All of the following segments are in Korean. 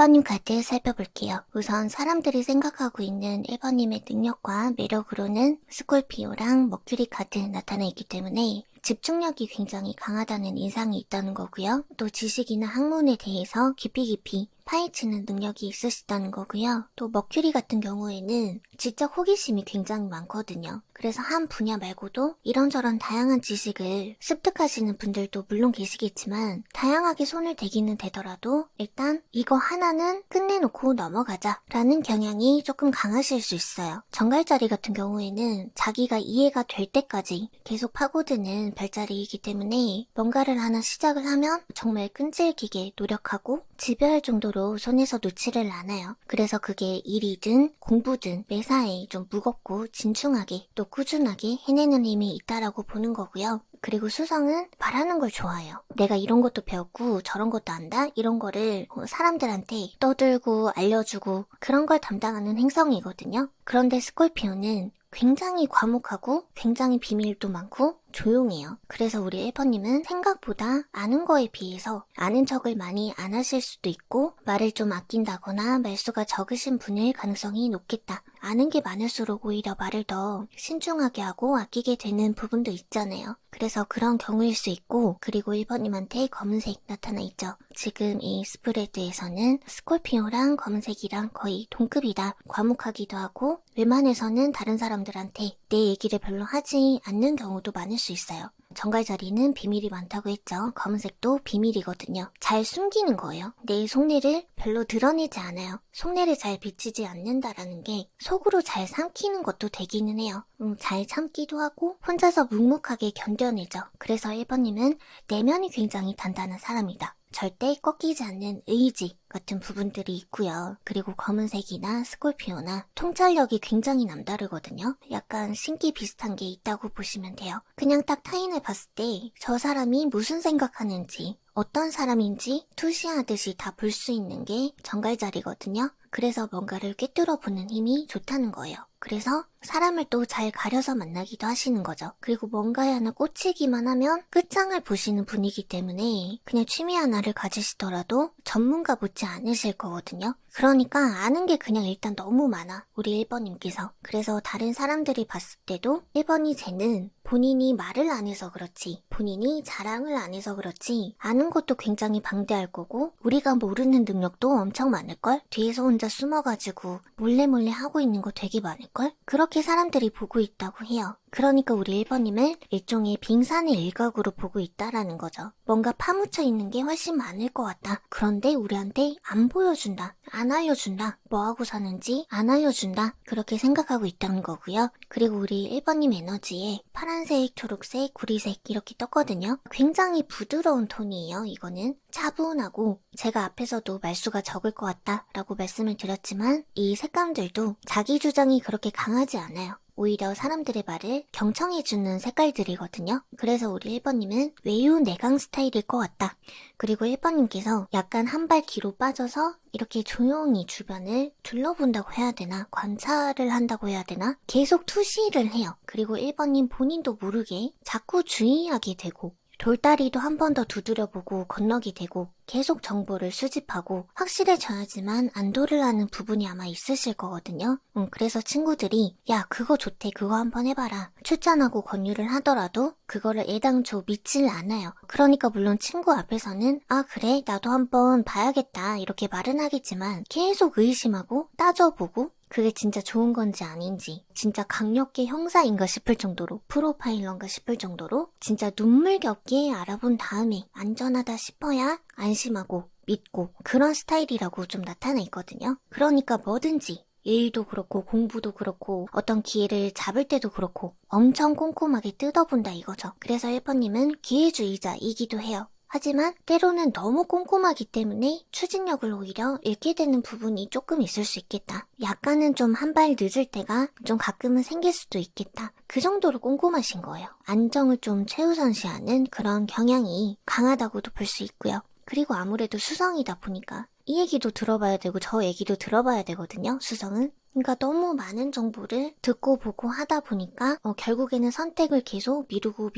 1번님 카드 살펴볼게요. 우선 사람들이 생각하고 있는 1번님의 능력과 매력으로는 스콜피오랑 머큐리 카드 나타나 있기 때문에 집중력이 굉장히 강하다는 인상이 있다는 거고요. 또 지식이나 학문에 대해서 깊이 파헤치는 능력이 있으시다는 거고요. 또 머큐리 같은 경우에는 지적 호기심이 굉장히 많거든요. 그래서 한 분야 말고도 이런저런 다양한 지식을 습득하시는 분들도 물론 계시겠지만 다양하게 손을 대기는 되더라도 일단 이거 하나는 끝내놓고 넘어가자 라는 경향이 조금 강하실 수 있어요. 정갈자리 같은 경우에는 자기가 이해가 될 때까지 계속 파고드는 별자리이기 때문에 뭔가를 하나 시작을 하면 정말 끈질기게 노력하고 지배할 정도로 손에서 놓지를 않아요. 그래서 그게 일이든 공부든 매사에 좀 무겁고 진중하게 또 꾸준하게 해내는 힘이 있다라고 보는 거고요. 그리고 수성은 말하는 걸 좋아해요. 내가 이런 것도 배웠고 저런 것도 안다? 이런 거를 사람들한테 떠들고 알려주고 그런 걸 담당하는 행성이거든요. 그런데 스콜피오는 굉장히 과묵하고 굉장히 비밀도 많고 조용해요. 그래서 우리 1번님은 생각보다 아는 거에 비해서 아는 척을 많이 안 하실 수도 있고 말을 좀 아낀다거나 말수가 적으신 분일 가능성이 높겠다. 아는 게 많을수록 오히려 말을 더 신중하게 하고 아끼게 되는 부분도 있잖아요. 그래서 그런 경우일 수 있고 그리고 1번님한테 검은색 나타나 있죠. 지금 이 스프레드에서는 스콜피오랑 검은색이랑 거의 동급이다. 과묵하기도 하고 웬만해서는 다른 사람들한테 내 얘기를 별로 하지 않는 경우도 많을 수 있어요. 정갈자리는 비밀이 많다고 했죠. 검은색도 비밀이거든요. 잘 숨기는 거예요. 내 속내를 별로 드러내지 않아요. 속내를 잘 비치지 않는다라는 게 속으로 잘 삼키는 것도 되기는 해요. 잘 참기도 하고 혼자서 묵묵하게 견뎌내죠. 그래서 1번님은 내면이 굉장히 단단한 사람이다. 절대 꺾이지 않는 의지 같은 부분들이 있고요. 그리고 검은색이나 스콜피오나 통찰력이 굉장히 남다르거든요. 약간 신기 비슷한 게 있다고 보시면 돼요. 그냥 딱 타인을 봤을 때 저 사람이 무슨 생각하는지 어떤 사람인지 투시하듯이 다 볼 수 있는 게 정갈자리거든요. 그래서 뭔가를 꿰뚫어 보는 힘이 좋다는 거예요. 그래서 사람을 또 잘 가려서 만나기도 하시는 거죠. 그리고 뭔가에 하나 꽂히기만 하면 끝장을 보시는 분이기 때문에 그냥 취미 하나를 가지시더라도 전문가 못지 않으실 거거든요. 그러니까 아는 게 그냥 일단 너무 많아. 우리 1번님께서. 그래서 다른 사람들이 봤을 때도 1번이 쟤는 본인이 말을 안 해서 그렇지 본인이 자랑을 안 해서 그렇지 아는 것도 굉장히 방대할 거고 우리가 모르는 능력도 엄청 많을걸? 뒤에서 혼자 숨어가지고 몰래 하고 있는 거 되게 많을걸? 그렇게 사람들이 보고 있다고 해요. 그러니까 우리 1번님을 일종의 빙산의 일각으로 보고 있다라는 거죠. 뭔가 파묻혀 있는 게 훨씬 많을 것 같다. 그런데 우리한테 안 보여준다. 안 알려준다. 뭐하고 사는지 안 알려준다. 그렇게 생각하고 있다는 거고요. 그리고 우리 1번님 에너지에 파란색, 초록색, 구리색 이렇게 떴거든요. 굉장히 부드러운 톤이에요. 이거는 차분하고 제가 앞에서도 말수가 적을 것 같다 라고 말씀을 드렸지만 이 색감들도 자기 주장이 그렇게 강하지 않아요. 오히려 사람들의 말을 경청해주는 색깔들이거든요. 그래서 우리 1번님은 외유 내강 스타일일 것 같다. 그리고 1번님께서 약간 한 발 뒤로 빠져서 이렇게 조용히 주변을 둘러본다고 해야 되나? 관찰을 한다고 해야 되나? 계속 투시를 해요. 그리고 1번님 본인도 모르게 자꾸 주의하게 되고 돌다리도 한 번 더 두드려보고 건너게 되고 계속 정보를 수집하고 확실해져야지만 안도를 하는 부분이 아마 있으실 거거든요. 그래서 친구들이 야 그거 좋대 그거 한번 해봐라 추천하고 권유를 하더라도 그거를 애당초 믿질 않아요. 그러니까 물론 친구 앞에서는 아 그래 나도 한번 봐야겠다 이렇게 말은 하겠지만 계속 의심하고 따져보고 그게 진짜 좋은 건지 아닌지 진짜 강력계 형사인가 싶을 정도로 프로파일러인가 싶을 정도로 진짜 눈물겹게 알아본 다음에 안전하다 싶어야 안심하고 믿고 그런 스타일이라고 좀 나타나 있거든요. 그러니까 뭐든지 일도 그렇고 공부도 그렇고 어떤 기회를 잡을 때도 그렇고 엄청 꼼꼼하게 뜯어본다 이거죠. 그래서 1번님은 기회주의자이기도 해요. 하지만 때로는 너무 꼼꼼하기 때문에 추진력을 오히려 잃게 되는 부분이 조금 있을 수 있겠다. 약간은 좀 한 발 늦을 때가 좀 가끔은 생길 수도 있겠다. 그 정도로 꼼꼼하신 거예요. 안정을 좀 최우선시하는 그런 경향이 강하다고도 볼 수 있고요. 그리고 아무래도 수성이다 보니까 이 얘기도 들어봐야 되고 저 얘기도 들어봐야 되거든요. 수성은. 그러니까 너무 많은 정보를 듣고 보고 하다 보니까 결국에는 선택을 계속 미루고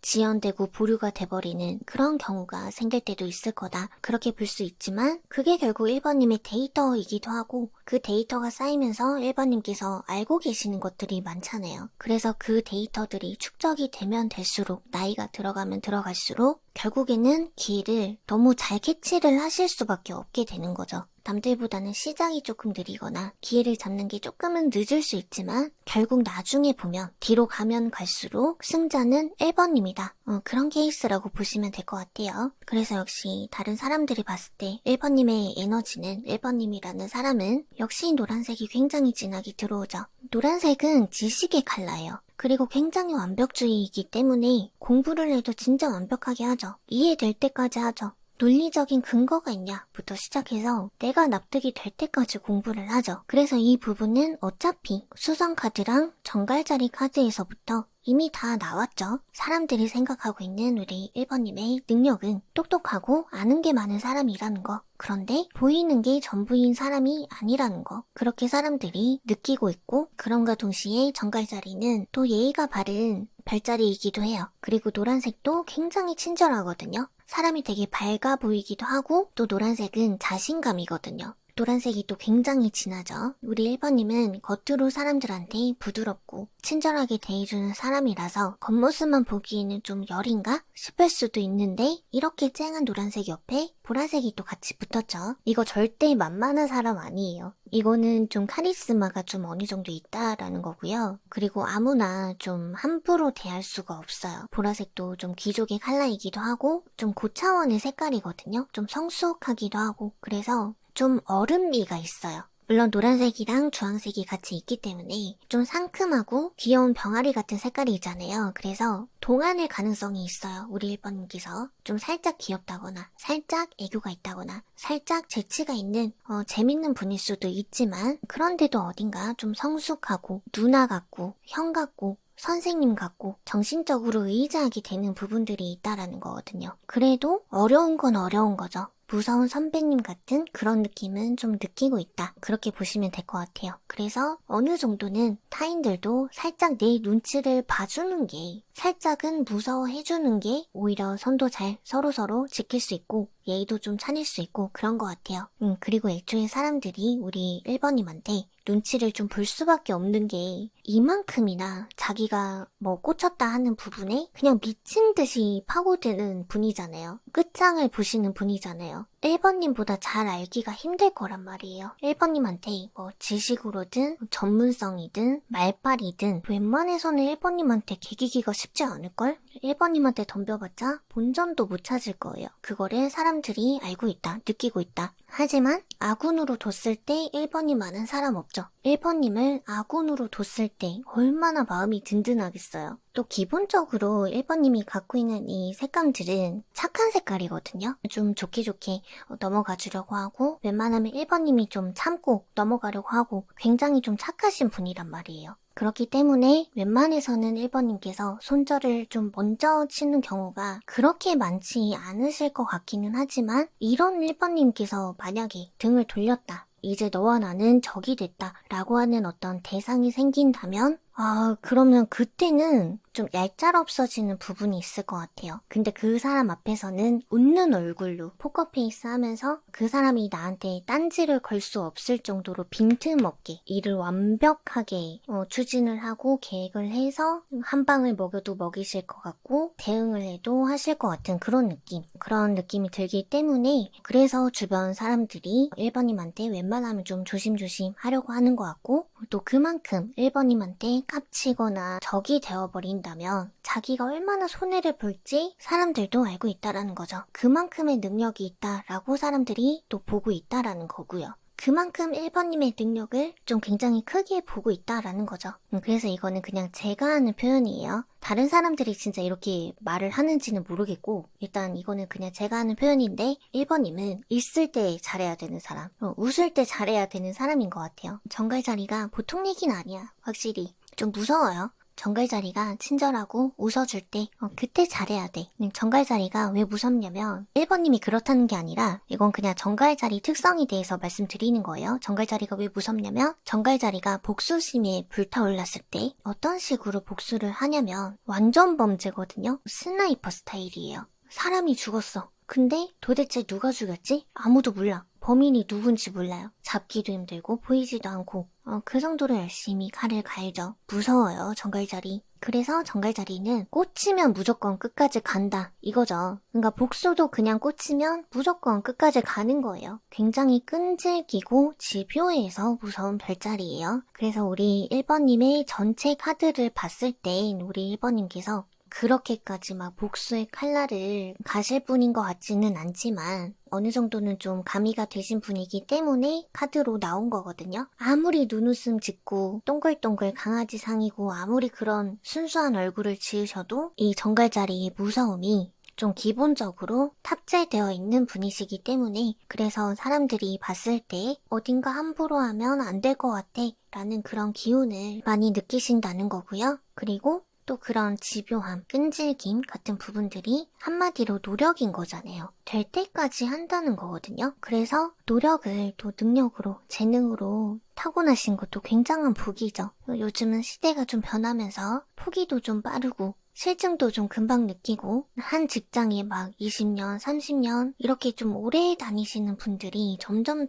지연되고 보류가 돼버리는 그런 경우가 생길 때도 있을 거다. 그렇게 볼 수 있지만 그게 결국 1번님의 데이터이기도 하고 그 데이터가 쌓이면서 1번님께서 알고 계시는 것들이 많잖아요. 그래서 그 데이터들이 축적이 되면 될수록 나이가 들어가면 들어갈수록 결국에는 기회를 너무 잘 캐치를 하실 수밖에 없게 되는 거죠. 남들보다는 시작이 조금 느리거나 기회를 잡는 게 조금은 늦을 수 있지만 결국 나중에 보면 뒤로 가면 갈수록 승자는 1번님이다. 그런 케이스라고 보시면 될 것 같아요. 그래서 역시 다른 사람들이 봤을 때 1번님의 에너지는 1번님이라는 사람은 역시 노란색이 굉장히 진하게 들어오죠. 노란색은 지식의 컬러예요. 그리고 굉장히 완벽주의이기 때문에 공부를 해도 진짜 완벽하게 하죠. 이해될 때까지 하죠. 논리적인 근거가 있냐부터 시작해서 내가 납득이 될 때까지 공부를 하죠. 그래서 이 부분은 어차피 수성 카드랑 정갈자리 카드에서부터 이미 다 나왔죠. 사람들이 생각하고 있는 우리 1번님의 능력은 똑똑하고 아는 게 많은 사람이라는 거. 그런데 보이는 게 전부인 사람이 아니라는 거. 그렇게 사람들이 느끼고 있고 그럼과 동시에 정갈자리는 또 예의가 바른 별자리이기도 해요. 그리고 노란색도 굉장히 친절하거든요. 사람이 되게 밝아 보이기도 하고 또 노란색은 자신감이거든요. 노란색이 또 굉장히 진하죠. 우리 1번님은 겉으로 사람들한테 부드럽고 친절하게 대해주는 사람이라서 겉모습만 보기에는 좀 열인가 싶을 수도 있는데 이렇게 쨍한 노란색 옆에 보라색이 또 같이 붙었죠. 이거 절대 만만한 사람 아니에요. 이거는 좀 카리스마가 좀 어느 정도 있다라는 거고요. 그리고 아무나 좀 함부로 대할 수가 없어요. 보라색도 좀 귀족의 컬러이기도 하고 좀 고차원의 색깔이거든요. 좀 성숙하기도 하고 그래서 좀 얼음미가 있어요. 물론 노란색이랑 주황색이 같이 있기 때문에 좀 상큼하고 귀여운 병아리 같은 색깔이잖아요. 그래서 동안일 가능성이 있어요. 우리 1번님께서 좀 살짝 귀엽다거나 살짝 애교가 있다거나 살짝 재치가 있는 재밌는 분일 수도 있지만 그런데도 어딘가 좀 성숙하고 누나 같고 형 같고 선생님 같고 정신적으로 의지하게 되는 부분들이 있다라는 거거든요. 그래도 어려운 건 어려운 거죠. 무서운 선배님 같은 그런 느낌은 좀 느끼고 있다. 그렇게 보시면 될 것 같아요. 그래서 어느 정도는 타인들도 살짝 내 눈치를 봐주는 게 살짝은 무서워해주는 게 오히려 선도 잘 서로서로 지킬 수 있고 예의도 좀 차릴 수 있고 그런 것 같아요. 그리고 애초에 사람들이 우리 1번님한테 눈치를 좀 볼 수밖에 없는 게 이만큼이나 자기가 뭐 꽂혔다 하는 부분에 그냥 미친 듯이 파고드는 분이잖아요. 끝장을 보시는 분이잖아요. 1번님보다 잘 알기가 힘들 거란 말이에요. 1번님한테 뭐 지식으로든 전문성이든 말빨이든 웬만해서는 1번님한테 개기기가 쉽지 않을걸? 1번님한테 덤벼봤자 본전도 못 찾을 거예요. 그거를 사람들이 알고 있다, 느끼고 있다. 하지만 아군으로 뒀을 때 1번님 아는 사람 없죠. 1번님을 아군으로 뒀을 때 얼마나 마음이 든든하겠어요. 또 기본적으로 1번님이 갖고 있는 이 색감들은 착한 색깔이거든요. 좀 좋게 넘어가 주려고 하고 웬만하면 1번님이 좀 참고 넘어가려고 하고 굉장히 좀 착하신 분이란 말이에요. 그렇기 때문에 웬만해서는 1번님께서 손절을 좀 먼저 치는 경우가 그렇게 많지 않으실 것 같기는 하지만 이런 1번님께서 만약에 등을 돌렸다. 이제 너와 나는 적이 됐다 라고 하는 어떤 대상이 생긴다면 그러면 그때는 좀 얄짤없어지는 부분이 있을 것 같아요. 근데 그 사람 앞에서는 웃는 얼굴로 포커페이스 하면서 그 사람이 나한테 딴지를 걸 수 없을 정도로 빈틈없게 일을 완벽하게 추진을 하고 계획을 해서 한 방을 먹여도 먹이실 것 같고 대응을 해도 하실 것 같은 그런 느낌이 들기 때문에 그래서 주변 사람들이 1번님한테 웬만하면 좀 조심조심 하려고 하는 것 같고 또 그만큼 1번님한테 깝치거나 적이 되어버린다면 자기가 얼마나 손해를 볼지 사람들도 알고 있다라는 거죠. 그만큼의 능력이 있다라고 사람들이 또 보고 있다라는 거고요. 그만큼 1번님의 능력을 좀 굉장히 크게 보고 있다라는 거죠. 그래서 이거는 그냥 제가 하는 표현이에요. 다른 사람들이 진짜 이렇게 말을 하는지는 모르겠고 일단 이거는 그냥 제가 하는 표현인데 1번님은 있을 때 잘해야 되는 사람, 웃을 때 잘해야 되는 사람인 것 같아요. 정갈자리가 보통 얘기는 아니야. 확실히 좀 무서워요. 정갈자리가 친절하고 웃어줄 때 그때 잘해야 돼. 정갈자리가 왜 무섭냐면 1번님이 그렇다는 게 아니라 이건 그냥 정갈자리 특성에 대해서 말씀드리는 거예요. 정갈자리가 왜 무섭냐면 정갈자리가 복수심에 불타올랐을 때 어떤 식으로 복수를 하냐면 완전 범죄거든요. 스나이퍼 스타일이에요. 사람이 죽었어. 근데 도대체 누가 죽였지? 아무도 몰라. 범인이 누군지 몰라요. 잡기도 힘들고 보이지도 않고 그 정도로 열심히 칼을 갈죠. 무서워요, 정갈자리. 그래서 정갈자리는 꽂히면 무조건 끝까지 간다 이거죠. 그러니까 복수도 그냥 꽂히면 무조건 끝까지 가는 거예요. 굉장히 끈질기고 집요해서 무서운 별자리예요. 그래서 우리 1번님의 전체 카드를 봤을 때 우리 1번님께서 그렇게까지 막 복수의 칼날을 가실 분인 것 같지는 않지만 어느 정도는 좀 가미가 되신 분이기 때문에 카드로 나온 거거든요. 아무리 눈웃음 짓고 동글동글 강아지 상이고 아무리 그런 순수한 얼굴을 지으셔도 이 정갈자리의 무서움이 좀 기본적으로 탑재되어 있는 분이시기 때문에 그래서 사람들이 봤을 때 어딘가 함부로 하면 안 될 것 같아 라는 그런 기운을 많이 느끼신다는 거고요. 그리고 또 그런 집요함, 끈질김 같은 부분들이 한마디로 노력인 거잖아요. 될 때까지 한다는 거거든요. 그래서 노력을 또 능력으로, 재능으로 타고나신 것도 굉장한 복이죠. 요즘은 시대가 좀 변하면서 포기도 좀 빠르고 실증도 좀 금방 느끼고 한 직장에 막 20년, 30년 이렇게 좀 오래 다니시는 분들이 점점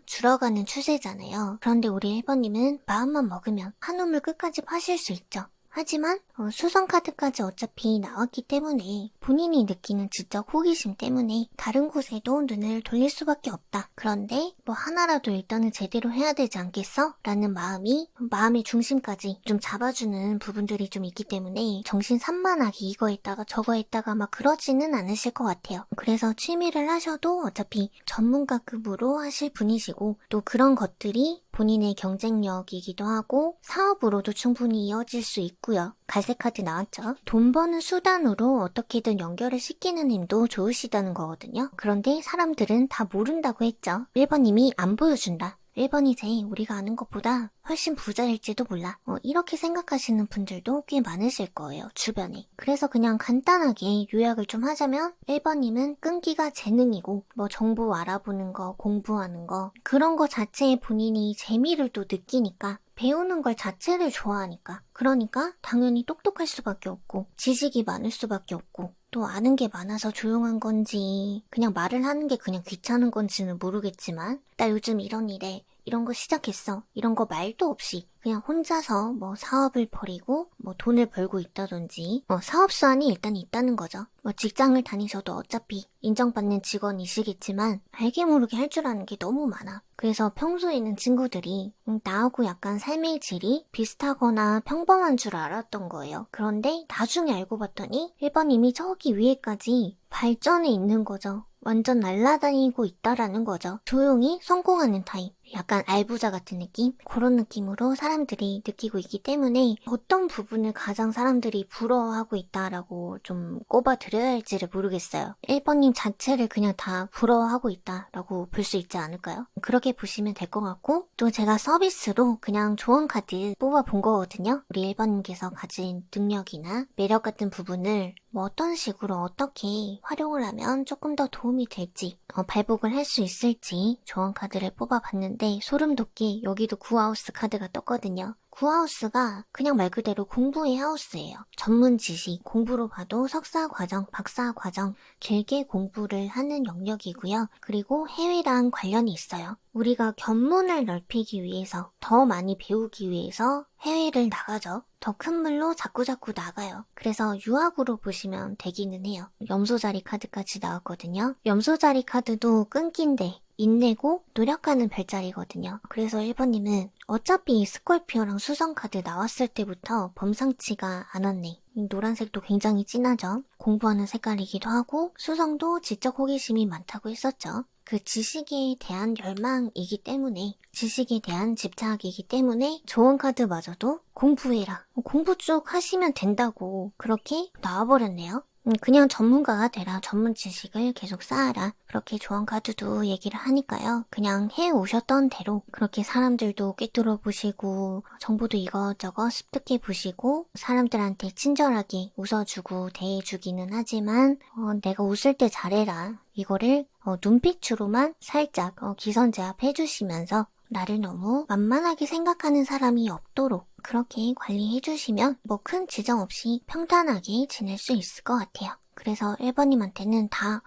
줄어가는 추세잖아요. 그런데 우리 1번님은 마음만 먹으면 한 우물 끝까지 파실 수 있죠. 하지만 수성 카드까지 어차피 나왔기 때문에 본인이 느끼는 지적 호기심 때문에 다른 곳에도 눈을 돌릴 수밖에 없다. 그런데 뭐 하나라도 일단은 제대로 해야 되지 않겠어? 라는 마음의 중심까지 좀 잡아주는 부분들이 좀 있기 때문에 정신 산만하게 이거 했다가 저거 했다가 막 그러지는 않으실 것 같아요. 그래서 취미를 하셔도 어차피 전문가급으로 하실 분이시고 또 그런 것들이 본인의 경쟁력이기도 하고 사업으로도 충분히 이어질 수 있고요. 갈색 카드 나왔죠. 돈 버는 수단으로 어떻게든 연결을 시키는 힘도 좋으시다는 거거든요. 그런데 사람들은 다 모른다고 했죠. 1번님이 안 보여준다. 1번이 우리가 아는 것보다 훨씬 부자일지도 몰라. 이렇게 생각하시는 분들도 꽤 많으실 거예요. 주변에. 그래서 그냥 간단하게 요약을 좀 하자면 1번님은 끈기가 재능이고 뭐 정보 알아보는 거, 공부하는 거 그런 거 자체에 본인이 재미를 또 느끼니까 배우는 걸 자체를 좋아하니까 그러니까 당연히 똑똑할 수밖에 없고 지식이 많을 수밖에 없고 또 아는 게 많아서 조용한 건지 그냥 말을 하는 게 그냥 귀찮은 건지는 모르겠지만 나 요즘 이런 일에 이런 거 시작했어. 이런 거 말도 없이 그냥 혼자서 뭐 사업을 벌이고 뭐 돈을 벌고 있다든지 사업 수완이 일단 있다는 거죠. 뭐 직장을 다니셔도 어차피 인정받는 직원이시겠지만 알게 모르게 할 줄 아는 게 너무 많아. 그래서 평소에 있는 친구들이 나하고 약간 삶의 질이 비슷하거나 평범한 줄 알았던 거예요. 그런데 나중에 알고 봤더니 1번님이 저기 위에까지 발전해 있는 거죠. 완전 날아다니고 있다라는 거죠. 조용히 성공하는 타입. 약간 알부자 같은 느낌? 그런 느낌으로 사람들이 느끼고 있기 때문에 어떤 부분을 가장 사람들이 부러워하고 있다라고 좀 꼽아드려야 할지를 모르겠어요. 1번님 자체를 그냥 다 부러워하고 있다라고 볼 수 있지 않을까요? 그렇게 보시면 될 것 같고 또 제가 서비스로 그냥 조언 카드 뽑아본 거거든요. 우리 1번님께서 가진 능력이나 매력 같은 부분을 뭐 어떤 식으로 어떻게 활용을 하면 조금 더 도움이 될지 발복을 할 수 있을지 조언 카드를 뽑아봤는데 소름 돋게 여기도 구하우스 카드가 떴거든요. 구하우스가 그냥 말 그대로 공부의 하우스예요. 전문 지식, 공부로 봐도 석사 과정, 박사 과정 길게 공부를 하는 영역이고요. 그리고 해외랑 관련이 있어요. 우리가 견문을 넓히기 위해서 더 많이 배우기 위해서 해외를 나가죠. 더 큰 물로 자꾸자꾸 나가요. 그래서 유학으로 보시면 되기는 해요. 염소자리 카드까지 나왔거든요. 염소자리 카드도 끈기인데 인내고 노력하는 별자리거든요. 그래서 1번님은 어차피 스콜피오랑 수성카드 나왔을 때부터 범상치가 않았네. 이 노란색도 굉장히 진하죠. 공부하는 색깔이기도 하고 수성도 지적 호기심이 많다고 했었죠. 그 지식에 대한 열망이기 때문에 지식에 대한 집착이기 때문에 조언 카드마저도 공부해라. 공부 쭉 하시면 된다고 그렇게 나와버렸네요. 그냥 전문가가 되라. 전문 지식을 계속 쌓아라. 그렇게 조언 카드도 얘기를 하니까요. 그냥 해오셨던 대로 그렇게 사람들도 꿰뚫어 보시고 정보도 이것저것 습득해 보시고 사람들한테 친절하게 웃어주고 대해주기는 하지만 내가 웃을 때 잘해라. 이거를 눈빛으로만 살짝 기선제압 해주시면서 나를 너무 만만하게 생각하는 사람이 없도록 그렇게 관리해 주시면 뭐 큰 지장 없이 평탄하게 지낼 수 있을 것 같아요. 그래서 1번님한테는 다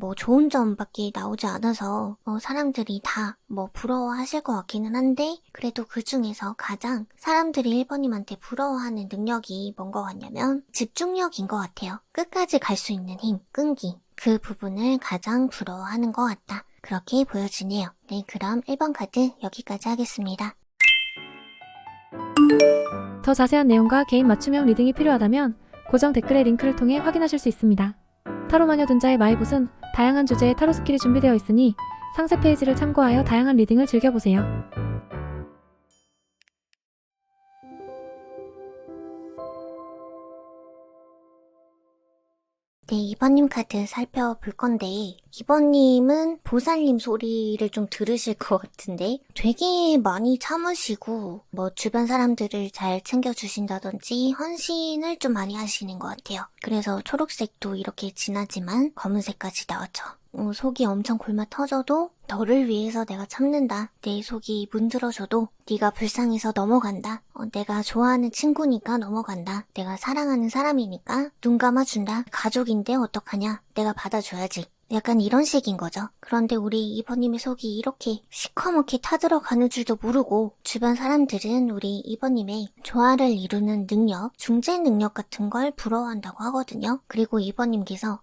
뭐 좋은 점밖에 나오지 않아서 사람들이 다 뭐 부러워하실 것 같기는 한데 그래도 그 중에서 가장 사람들이 1번님한테 부러워하는 능력이 뭔 것 같냐면 집중력인 것 같아요. 끝까지 갈 수 있는 힘, 끈기 그 부분을 가장 부러워하는 것 같다. 그렇게 보여지네요. 네, 그럼 1번 카드 여기까지 하겠습니다. 더 자세한 내용과 개인 맞춤형 리딩이 필요하다면 고정 댓글의 링크를 통해 확인하실 수 있습니다. 타로마녀 둔자의 마이봇은 다양한 주제의 타로 스킬이 준비되어 있으니 상세 페이지를 참고하여 다양한 리딩을 즐겨보세요. 네, 2번님 카드 살펴볼 건데 2번님은 보살님 소리를 좀 들으실 것 같은데 되게 많이 참으시고 뭐 주변 사람들을 잘 챙겨주신다든지 헌신을 좀 많이 하시는 것 같아요. 그래서 초록색도 이렇게 진하지만 검은색까지 나왔죠. 속이 엄청 골마 터져도 너를 위해서 내가 참는다. 내 속이 문드러져도 네가 불쌍해서 넘어간다. 내가 좋아하는 친구니까 넘어간다. 내가 사랑하는 사람이니까 눈 감아준다. 가족인데 어떡하냐. 내가 받아줘야지. 약간 이런 식인 거죠. 그런데 우리 2번님의 속이 이렇게 시커멓게 타들어가는 줄도 모르고 주변 사람들은 우리 2번님의 조화를 이루는 능력, 중재 능력 같은 걸 부러워한다고 하거든요. 그리고 2번님께서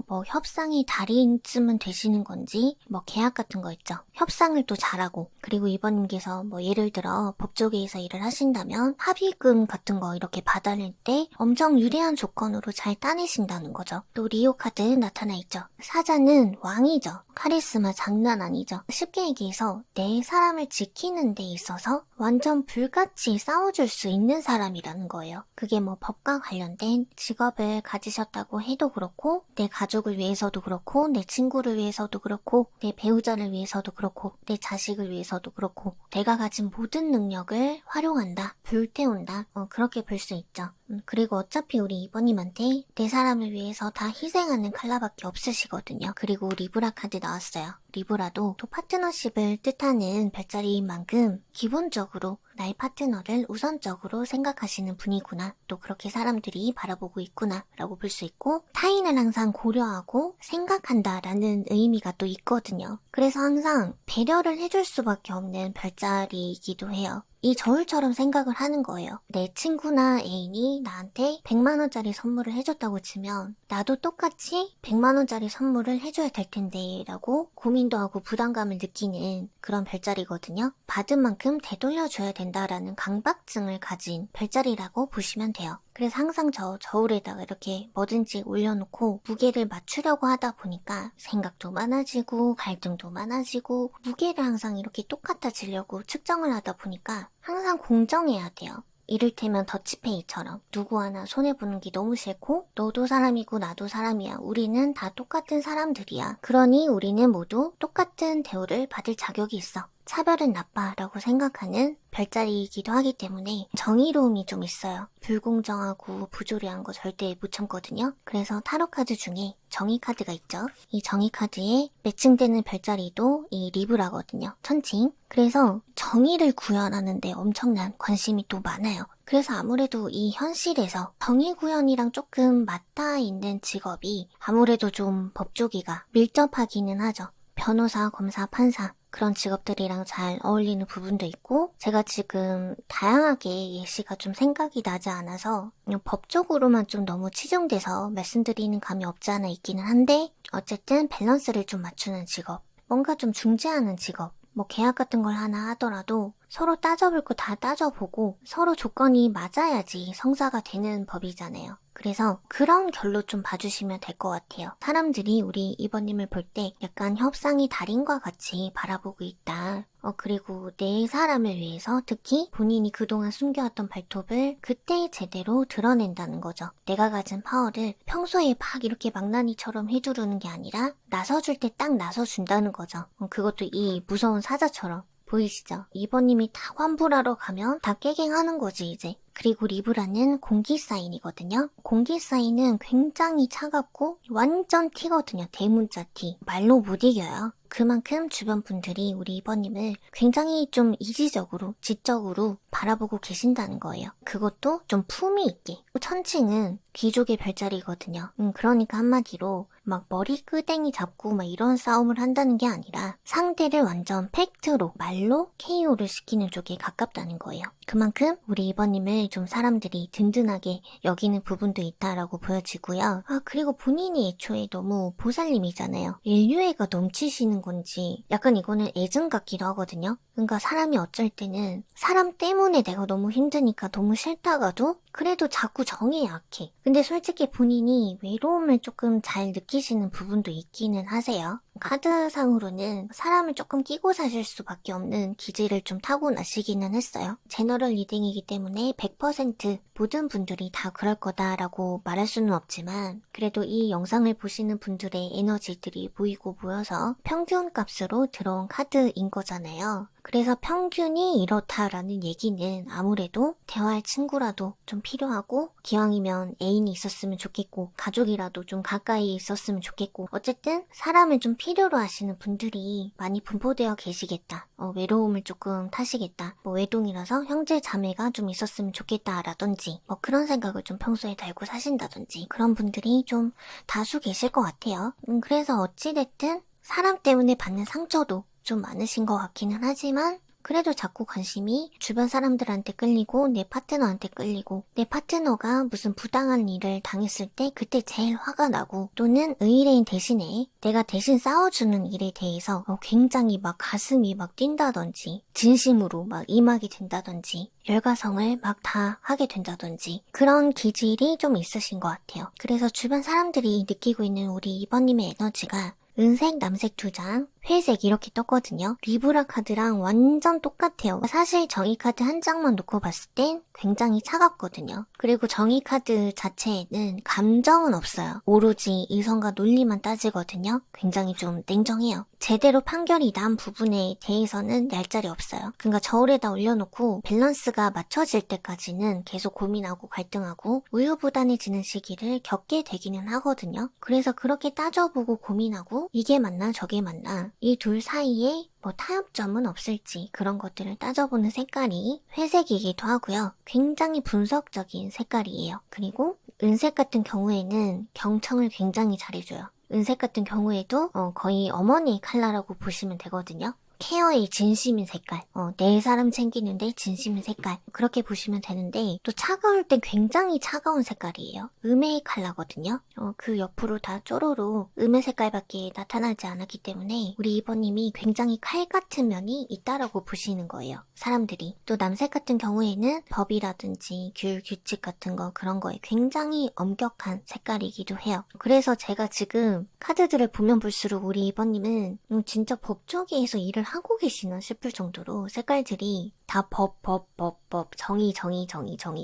뭐 협상의 달인쯤은 되시는 건지 뭐 계약 같은 거 있죠. 협상을 또 잘하고 그리고 2번님께서 뭐 예를 들어 법조계에서 일을 하신다면 합의금 같은 거 이렇게 받아낼 때 엄청 유리한 조건으로 잘 따내신다는 거죠. 또 리오 카드 나타나 있죠. 사자는 왕이죠. 카리스마 장난 아니죠. 쉽게 얘기해서 내 사람을 지키는 데 있어서 완전 불같이 싸워줄 수 있는 사람이라는 거예요. 그게 뭐 법과 관련된 직업을 가지셨다고 해도 그렇고 내 가족을 위해서도 그렇고 내 친구를 위해서도 그렇고 내 배우자를 위해서도 그렇고 내 자식을 위해서도 그렇고 내가 가진 모든 능력을 활용한다. 불태운다. 그렇게 볼 수 있죠. 그리고 어차피 우리 2번님한테 내 사람을 위해서 다 희생하는 칼라밖에 없으시거든요. 그리고 리브라 카드 나왔어요. 리브라도 또 파트너십을 뜻하는 별자리인 만큼 기본적으로 나의 파트너를 우선적으로 생각하시는 분이구나. 또 그렇게 사람들이 바라보고 있구나 라고 볼 수 있고 타인을 항상 고려하고 생각한다 라는 의미가 또 있거든요. 그래서 항상 배려를 해줄 수밖에 없는 별자리이기도 해요. 이 저울처럼 생각을 하는 거예요. 내 친구나 애인이 나한테 100만원짜리 선물을 해줬다고 치면 나도 똑같이 100만원짜리 선물을 해줘야 될 텐데 라고 고민도 하고 부담감을 느끼는 그런 별자리거든요. 받은 만큼 되돌려줘야 된다라는 강박증을 가진 별자리라고 보시면 돼요. 그래서 항상 저 저울에다가 이렇게 뭐든지 올려놓고 무게를 맞추려고 하다 보니까 생각도 많아지고 갈등도 많아지고 무게를 항상 이렇게 똑같아지려고 측정을 하다 보니까 항상 공정해야 돼요. 이를테면 더치페이처럼 누구 하나 손해보는 게 너무 싫고 너도 사람이고 나도 사람이야. 우리는 다 똑같은 사람들이야. 그러니 우리는 모두 똑같은 대우를 받을 자격이 있어. 차별은 나빠라고 생각하는 별자리이기도 하기 때문에 정의로움이 좀 있어요. 불공정하고 부조리한 거 절대 못 참거든요. 그래서 타로 카드 중에 정의 카드가 있죠. 이 정의 카드에 매칭되는 별자리도 이 리브라거든요. 천칭. 그래서 정의를 구현하는데 엄청난 관심이 또 많아요. 그래서 아무래도 이 현실에서 정의 구현이랑 조금 맞닿아 있는 직업이 아무래도 좀 법조계가 밀접하기는 하죠. 변호사, 검사, 판사 그런 직업들이랑 잘 어울리는 부분도 있고 제가 지금 다양하게 예시가 좀 생각이 나지 않아서 법적으로만 좀 너무 치중돼서 말씀드리는 감이 없지 않아 있기는 한데 어쨌든 밸런스를 좀 맞추는 직업 뭔가 좀 중재하는 직업 뭐 계약 같은 걸 하나 하더라도 서로 따져볼 거 다 따져보고 서로 조건이 맞아야지 성사가 되는 법이잖아요. 그래서 그런 결로 좀 봐주시면 될 것 같아요. 사람들이 우리 2번님을 볼 때 약간 협상이 달인과 같이 바라보고 있다. 그리고 내 사람을 위해서 특히 본인이 그동안 숨겨왔던 발톱을 그때 제대로 드러낸다는 거죠. 내가 가진 파워를 평소에 막 이렇게 망나니처럼 휘두르는 게 아니라 나서줄 때 딱 나서준다는 거죠. 그것도 이 무서운 사자처럼. 보이시죠? 이번님이 딱 환불하러 가면 다 깨갱하는 거지 이제. 그리고 리브라는 공기 사인이거든요. 공기 사인은 굉장히 차갑고 완전 티거든요. 대문자 티. 말로 못 이겨요. 그만큼 주변 분들이 우리 이번님을 굉장히 좀 이지적으로, 지적으로 바라보고 계신다는 거예요. 그것도 좀 품위 있게. 천칭은 귀족의 별자리거든요. 그러니까 한마디로 막 머리 끄댕이 잡고 막 이런 싸움을 한다는 게 아니라 상대를 완전 팩트로, 말로 KO를 시키는 쪽에 가깝다는 거예요. 그만큼 우리 이번님을 좀 사람들이 든든하게 여기는 부분도 있다라고 보여지고요. 그리고 본인이 애초에 너무 보살님이잖아요. 인류애가 넘치시는 건지 약간 이거는 애증 같기도 하거든요. 그러니까 사람이 어쩔 때는 사람 때문에 내가 너무 힘드니까 너무 싫다가도 그래도 자꾸 정에 약해. 근데 솔직히 본인이 외로움을 조금 잘 느끼시는 부분도 있기는 하세요. 카드상으로는 사람을 조금 끼고 사실 수밖에 없는 기질을 좀 타고나시기는 했어요. 제너럴 리딩이기 때문에 100% 모든 분들이 다 그럴 거다라고 말할 수는 없지만 그래도 이 영상을 보시는 분들의 에너지들이 모이고 모여서 평균 값으로 들어온 카드인 거잖아요. 그래서 평균이 이렇다라는 얘기는 아무래도 대화할 친구라도 좀 필요하고 기왕이면 애인이 있었으면 좋겠고 가족이라도 좀 가까이 있었으면 좋겠고 어쨌든 사람을 좀 필요로 하시는 분들이 많이 분포되어 계시겠다. 외로움을 조금 타시겠다. 외동이라서 형제 자매가 좀 있었으면 좋겠다라든지 그런 생각을 좀 평소에 달고 사신다든지 그런 분들이 좀 다수 계실 것 같아요. 그래서 어찌됐든 사람 때문에 받는 상처도 좀 많으신 것 같기는 하지만 그래도 자꾸 관심이 주변 사람들한테 끌리고 내 파트너한테 끌리고 내 파트너가 무슨 부당한 일을 당했을 때 그때 제일 화가 나고 또는 의뢰인 대신에 내가 대신 싸워주는 일에 대해서 굉장히 막 가슴이 막 뛴다든지 진심으로 막 임하게 된다든지 열과성을 막 다 하게 된다든지 그런 기질이 좀 있으신 것 같아요. 그래서 주변 사람들이 느끼고 있는 우리 이번님의 에너지가 은색, 남색 2장, 회색 이렇게 떴거든요. 리브라 카드랑 완전 똑같아요. 사실 정의 카드 한 장만 놓고 봤을 땐 굉장히 차갑거든요. 그리고 정의 카드 자체에는 감정은 없어요. 오로지 이성과 논리만 따지거든요. 굉장히 좀 냉정해요. 제대로 판결이 난 부분에 대해서는 얄짤이 없어요. 그러니까 저울에다 올려놓고 밸런스가 맞춰질 때까지는 계속 고민하고 갈등하고 우유부단해지는 시기를 겪게 되기는 하거든요. 그래서 그렇게 따져보고 고민하고 이게 맞나 저게 맞나 이 둘 사이에 타협점은 없을지 그런 것들을 따져보는 색깔이 회색이기도 하고요. 굉장히 분석적인 색깔이에요. 그리고 은색 같은 경우에는 경청을 굉장히 잘해줘요. 은색 같은 경우에도 거의 어머니 컬러라고 보시면 되거든요. 케어의 진심인 색깔, 내 사람 챙기는데 진심인 색깔 그렇게 보시면 되는데 또 차가울 땐 굉장히 차가운 색깔이에요. 음의 컬러거든요. 그 옆으로 다 쪼로로 음의 색깔밖에 나타나지 않았기 때문에 우리 이번님이 굉장히 칼 같은 면이 있다라고 보시는 거예요. 사람들이. 또 남색 같은 경우에는 법이라든지 규칙 같은 거 그런 거에 굉장히 엄격한 색깔이기도 해요. 그래서 제가 지금 카드들을 보면 볼수록 우리 이번님은 진짜 법 쪽에서 일을 하고 계시나 싶을 정도로 색깔들이 다 법, 정의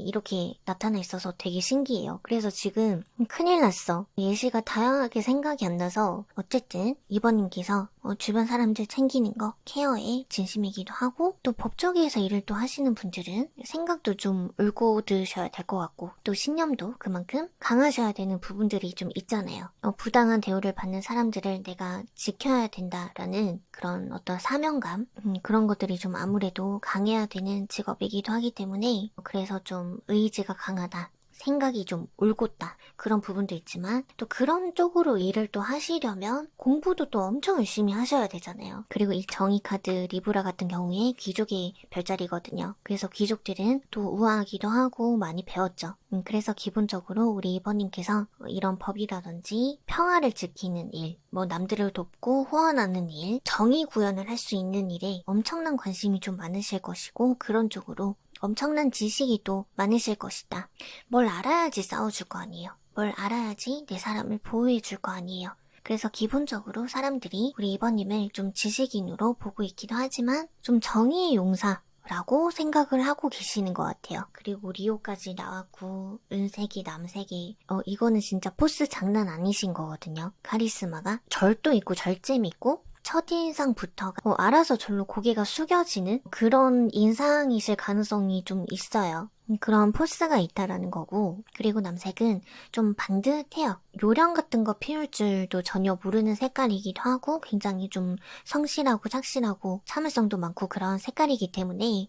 이렇게 나타나 있어서 되게 신기해요. 그래서 지금 큰일 났어. 예시가 다양하게 생각이 안 나서 어쨌든 이번님께서 주변 사람들 챙기는 거 케어에 진심이기도 하고 또 법조계에서 일을 또 하시는 분들은 생각도 좀 올곧으셔야 될 것 같고 또 신념도 그만큼 강하셔야 되는 부분들이 좀 있잖아요. 부당한 대우를 받는 사람들을 내가 지켜야 된다라는 그런 어떤 사명감 그런 것들이 좀 아무래도 강해야 되는 직업이기도 하기 때문에 그래서 좀 의지가 강하다. 생각이 좀 올곧다. 그런 부분도 있지만 또 그런 쪽으로 일을 또 하시려면 공부도 또 엄청 열심히 하셔야 되잖아요. 그리고 이 정의 카드 리브라 같은 경우에 귀족의 별자리거든요. 그래서 귀족들은 또 우아하기도 하고 많이 배웠죠. 그래서 기본적으로 우리 이번님께서 이런 법이라든지 평화를 지키는 일, 남들을 돕고 후원하는 일, 정의 구현을 할 수 있는 일에 엄청난 관심이 좀 많으실 것이고 그런 쪽으로 엄청난 지식이 또 많으실 것이다. 뭘 알아야지 싸워줄 거 아니에요. 뭘 알아야지 내 사람을 보호해줄 거 아니에요. 그래서 기본적으로 사람들이 우리 2번님을 좀 지식인으로 보고 있기도 하지만 좀 정의의 용사라고 생각을 하고 계시는 것 같아요. 그리고 리오까지 나왔고 은색이 남색이 이거는 진짜 포스 장난 아니신 거거든요. 카리스마가 절도 있고 절제미 있고 첫인상부터가 알아서 절로 고개가 숙여지는 그런 인상이실 가능성이 좀 있어요. 그런 포스가 있다라는 거고, 그리고 남색은 좀 반듯해요. 요령 같은 거 피울 줄도 전혀 모르는 색깔이기도 하고 굉장히 좀 성실하고 착실하고 참을성도 많고 그런 색깔이기 때문에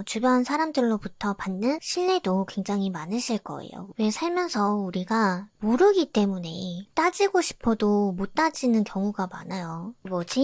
주변 사람들로부터 받는 신뢰도 굉장히 많으실 거예요. 왜 살면서 우리가 모르기 때문에 따지고 싶어도 못 따지는 경우가 많아요.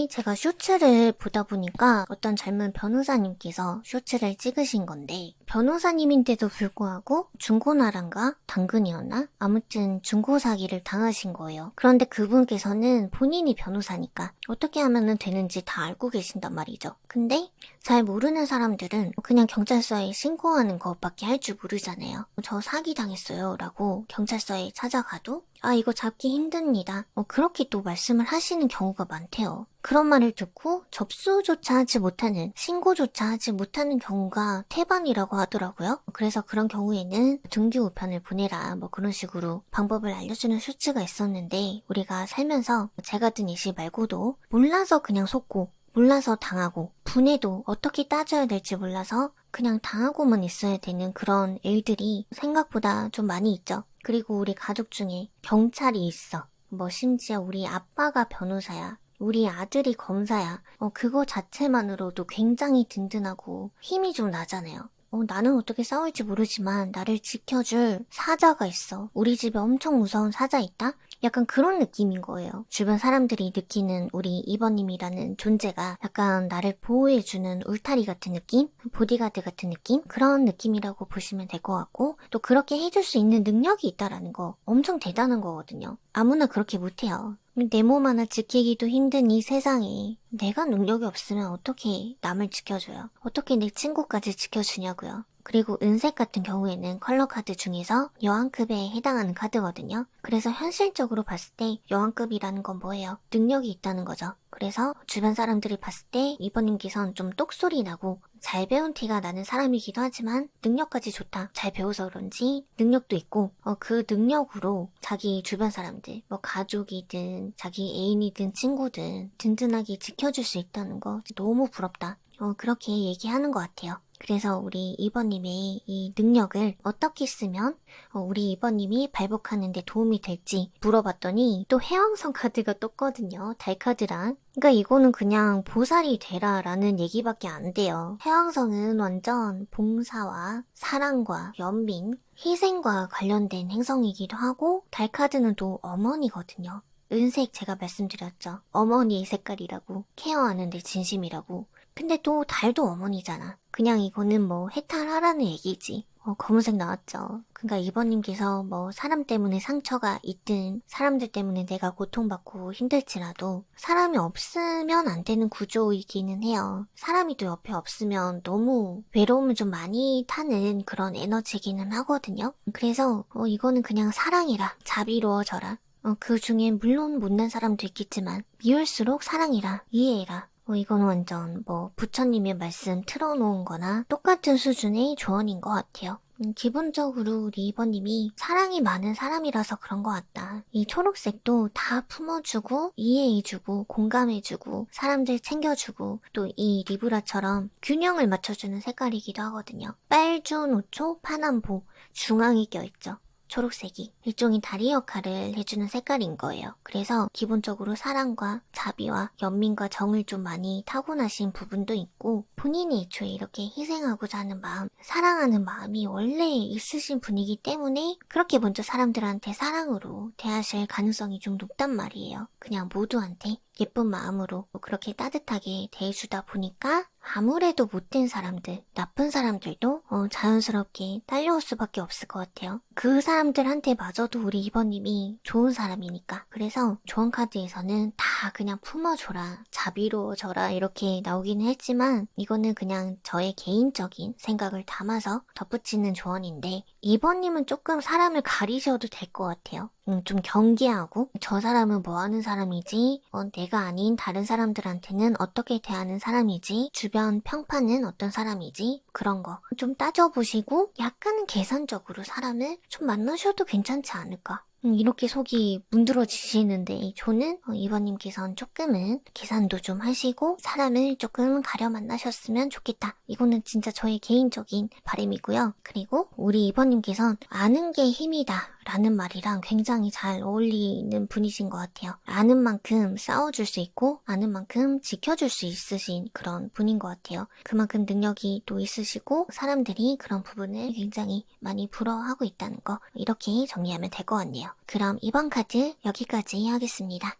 제가 쇼츠를 보다 보니까 어떤 젊은 변호사님께서 쇼츠를 찍으신 건데 변호사님인데도 불구하고 중고나라인가 당근이었나? 아무튼 중고 사기를 당하신 거예요. 그런데 그분께서는 본인이 변호사니까 어떻게 하면 되는지 다 알고 계신단 말이죠. 근데 잘 모르는 사람들은 그냥 경찰서에 신고하는 것밖에 할 줄 모르잖아요. 저 사기 당했어요 라고 경찰서에 찾아가도 이거 잡기 힘듭니다. 그렇게 또 말씀을 하시는 경우가 많대요. 그런 말을 듣고 접수조차 하지 못하는, 신고조차 하지 못하는 경우가 태반이라고 하더라고요. 그래서 그런 경우에는 등기 우편을 보내라 그런 식으로 방법을 알려주는 쇼츠가 있었는데 우리가 살면서 제 같은 예시 말고도 몰라서 그냥 속고 몰라서 당하고 분해도 어떻게 따져야 될지 몰라서 그냥 당하고만 있어야 되는 그런 일들이 생각보다 좀 많이 있죠. 그리고 우리 가족 중에 경찰이 있어. 심지어 우리 아빠가 변호사야. 우리 아들이 검사야. 그거 자체만으로도 굉장히 든든하고 힘이 좀 나잖아요. 나는 어떻게 싸울지 모르지만 나를 지켜줄 사자가 있어. 우리 집에 엄청 무서운 사자 있다? 약간 그런 느낌인 거예요. 주변 사람들이 느끼는 우리 2번님이라는 존재가 약간 나를 보호해주는 울타리 같은 느낌? 보디가드 같은 느낌? 그런 느낌이라고 보시면 될 것 같고 또 그렇게 해줄 수 있는 능력이 있다라는 거 엄청 대단한 거거든요. 아무나 그렇게 못해요. 내 몸 하나 지키기도 힘든 이 세상에 내가 능력이 없으면 어떻게 남을 지켜줘요? 어떻게 내 친구까지 지켜주냐고요? 그리고 은색 같은 경우에는 컬러 카드 중에서 여왕급에 해당하는 카드거든요. 그래서 현실적으로 봤을 때 여왕급이라는 건 뭐예요? 능력이 있다는 거죠. 그래서 주변 사람들이 봤을 때 2번님께서는 좀 똑소리 나고 잘 배운 티가 나는 사람이기도 하지만 능력까지 좋다. 잘 배워서 그런지 능력도 있고 그 능력으로 자기 주변 사람들 가족이든 자기 애인이든 친구든 든든하게 지켜줄 수 있다는 거 너무 부럽다. 그렇게 얘기하는 것 같아요. 그래서 우리 2번님의 이 능력을 어떻게 쓰면 우리 2번님이 발복하는 데 도움이 될지 물어봤더니 또 해왕성 카드가 떴거든요. 달 카드랑. 그러니까 이거는 그냥 보살이 되라 라는 얘기밖에 안 돼요. 해왕성은 완전 봉사와 사랑과 연민, 희생과 관련된 행성이기도 하고 달 카드는 또 어머니거든요. 은색 제가 말씀드렸죠. 어머니의 색깔이라고, 케어하는 데 진심이라고. 근데 또 달도 어머니잖아. 그냥 이거는 해탈하라는 얘기지. 검은색 나왔죠. 그러니까 2번님께서 사람 때문에 상처가 있든 사람들 때문에 내가 고통받고 힘들지라도 사람이 없으면 안 되는 구조이기는 해요. 사람이 또 옆에 없으면 너무 외로움을 좀 많이 타는 그런 에너지기는 하거든요. 그래서 이거는 그냥 사랑이라, 자비로워져라. 그 중에 물론 못난 사람도 있겠지만 미울수록 사랑이라, 이해해라. 이건 완전 부처님의 말씀 틀어놓은 거나 똑같은 수준의 조언인 것 같아요. 기본적으로 우리 2번님이 사랑이 많은 사람이라서 그런 것 같다. 이 초록색도 다 품어주고 이해해주고 공감해주고 사람들 챙겨주고 또 이 리브라처럼 균형을 맞춰주는 색깔이기도 하거든요. 빨주노초 파남보 중앙에 껴있죠. 초록색이 일종의 다리 역할을 해주는 색깔인 거예요. 그래서 기본적으로 사랑과 자비와 연민과 정을 좀 많이 타고나신 부분도 있고 본인이 애초에 이렇게 희생하고자 하는 마음, 사랑하는 마음이 원래 있으신 분이기 때문에 그렇게 먼저 사람들한테 사랑으로 대하실 가능성이 좀 높단 말이에요. 그냥 모두한테 예쁜 마음으로 그렇게 따뜻하게 대해주다 보니까 아무래도 못된 사람들, 나쁜 사람들도 자연스럽게 딸려올 수밖에 없을 것 같아요. 그 사람들한테 마저도 우리 2번님이 좋은 사람이니까. 그래서 조언 카드에서는 다 그냥 품어줘라, 자비로워져라 이렇게 나오기는 했지만 이거는 그냥 저의 개인적인 생각을 담아서 덧붙이는 조언인데 2번님은 조금 사람을 가리셔도 될 것 같아요. 좀 경계하고 저 사람은 뭐 하는 사람이지? 내가 아닌 다른 사람들한테는 어떻게 대하는 사람이지? 주변 평판은 어떤 사람이지? 그런 거 좀 따져보시고 약간은 계산적으로 사람을 좀 만나셔도 괜찮지 않을까? 이렇게 속이 문드러지시는데 저는 2번님께서는 조금은 계산도 좀 하시고 사람을 조금 가려 만나셨으면 좋겠다. 이거는 진짜 저의 개인적인 바람이고요. 그리고 우리 2번님께서는 아는 게 힘이다 라는 말이랑 굉장히 잘 어울리는 분이신 것 같아요. 아는 만큼 싸워줄 수 있고 아는 만큼 지켜줄 수 있으신 그런 분인 것 같아요. 그만큼 능력이 또 있으시고 사람들이 그런 부분을 굉장히 많이 부러워하고 있다는 거 이렇게 정리하면 될 것 같네요. 그럼 이번 카드 여기까지 하겠습니다.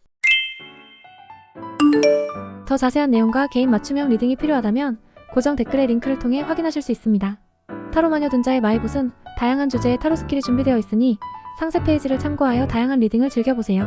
더 자세한 내용과 개인 맞춤형 리딩이 필요하다면 고정 댓글의 링크를 통해 확인하실 수 있습니다. 타로마녀 둔자의 마이봇은 다양한 주제의 타로 스킬이 준비되어 있으니 상세 페이지를 참고하여 다양한 리딩을 즐겨보세요.